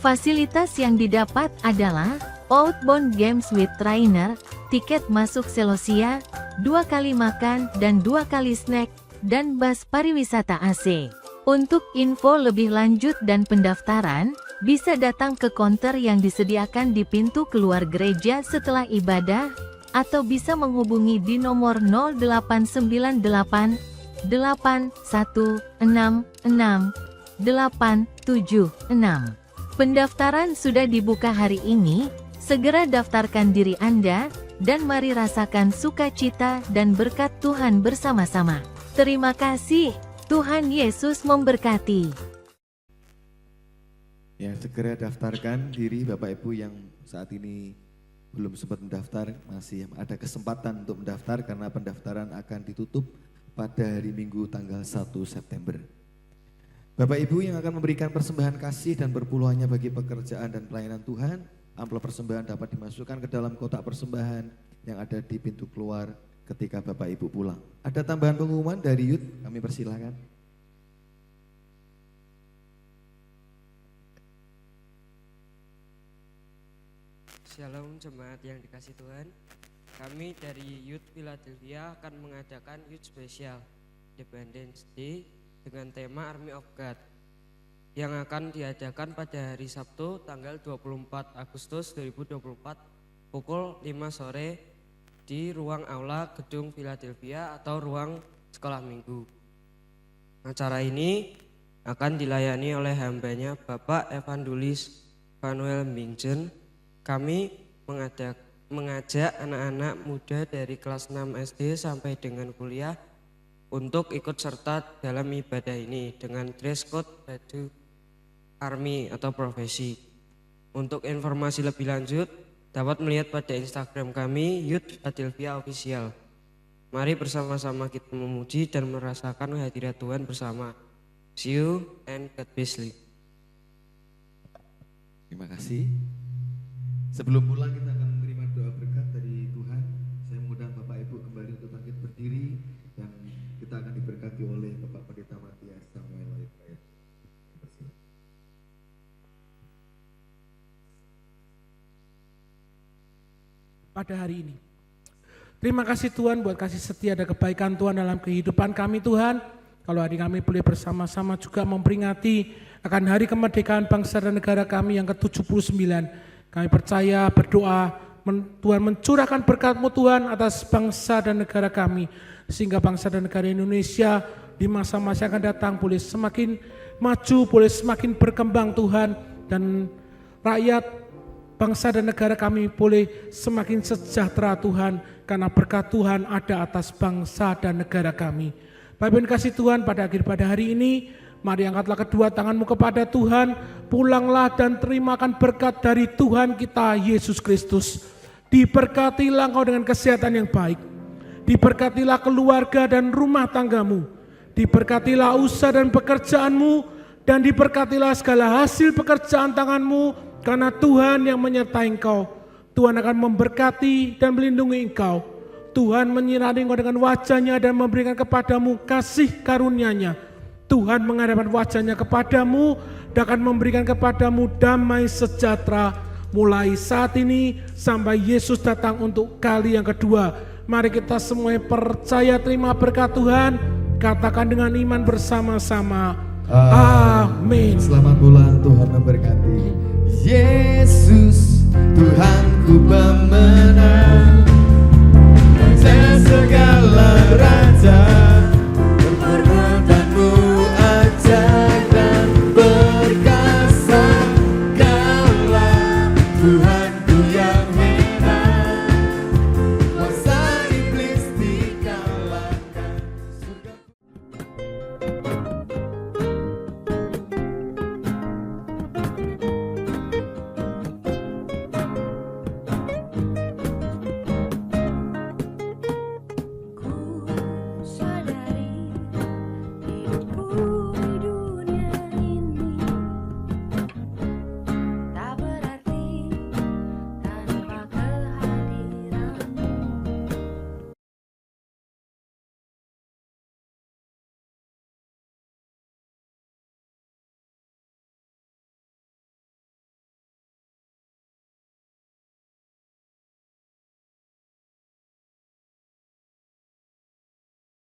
Fasilitas yang didapat adalah outbound games with trainer, tiket masuk Selosia, 2 kali makan dan 2 kali snack, dan bus pariwisata AC. Untuk info lebih lanjut dan pendaftaran, bisa datang ke konter yang disediakan di pintu keluar gereja setelah ibadah, atau bisa menghubungi di nomor 0898 Pendaftaran sudah dibuka hari ini, segera daftarkan diri Anda, dan mari rasakan sukacita dan berkat Tuhan bersama-sama. Terima kasih, Tuhan Yesus memberkati. Ya, segera daftarkan diri Bapak Ibu yang saat ini belum sempat mendaftar, masih ada kesempatan untuk mendaftar karena pendaftaran akan ditutup pada hari Minggu tanggal 1 September. Bapak Ibu yang akan memberikan persembahan kasih dan berpuluhannya bagi pekerjaan dan pelayanan Tuhan, amplop persembahan dapat dimasukkan ke dalam kotak persembahan yang ada di pintu keluar ketika Bapak Ibu pulang. Ada tambahan pengumuman dari Yud, kami persilahkan. Shalom jemaat yang dikasih Tuhan. Kami dari Youth Philadelphia akan mengadakan Youth Special Independence Day dengan tema Army of God yang akan diadakan pada hari Sabtu tanggal 24 Agustus 2024 pukul 5 sore di ruang aula Gedung Philadelphia atau ruang sekolah minggu. Acara ini akan dilayani oleh hambanya Bapak Evangelis Manuel Mingjen. Kami mengajak anak-anak muda dari kelas 6 SD sampai dengan kuliah untuk ikut serta dalam ibadah ini dengan dress code baju army atau profesi. Untuk informasi lebih lanjut dapat melihat pada Instagram kami Youth Philadelphia Official. Mari bersama-sama kita memuji dan merasakan kehadirat Tuhan bersama. See you and God bless you. Terima kasih. Sebelum pulang kita akan menerima doa berkat dari Tuhan. Saya mengundang Bapak Ibu kembali untuk bangkit berdiri dan kita akan diberkati oleh Bapak Pendeta Matias Samuel. Pada hari ini, terima kasih Tuhan buat kasih setia dan kebaikan Tuhan dalam kehidupan kami Tuhan. Kalau hari kami boleh bersama-sama juga memperingati akan hari kemerdekaan bangsa dan negara kami yang ke-79. Kami percaya, berdoa, Tuhan mencurahkan berkat-Mu Tuhan atas bangsa dan negara kami. Sehingga bangsa dan negara Indonesia di masa-masa yang akan datang boleh semakin maju, boleh semakin berkembang Tuhan. Dan rakyat bangsa dan negara kami boleh semakin sejahtera Tuhan. Karena berkat Tuhan ada atas bangsa dan negara kami. Bapak Ibu kasih Tuhan pada hari ini, mari angkatlah kedua tanganmu kepada Tuhan, pulanglah dan terimakan berkat dari Tuhan kita Yesus Kristus. Diberkatilah engkau dengan kesehatan yang baik, diberkatilah keluarga dan rumah tanggamu, diberkatilah usaha dan pekerjaanmu, dan diberkatilah segala hasil pekerjaan tanganmu, karena Tuhan yang menyertai engkau. Tuhan akan memberkati dan melindungi engkau. Tuhan menyinari engkau dengan wajah-Nya dan memberikan kepadamu kasih karunia-Nya. Tuhan menghadapkan wajah-Nya kepadamu dan akan memberikan kepadamu damai sejahtera mulai saat ini sampai Yesus datang untuk kali yang kedua. Mari kita semuanya percaya terima berkat Tuhan. Katakan dengan iman bersama-sama. Amin. Selamat pulang, Tuhan memberkati. Yesus Tuhanku pemenang, segala raja.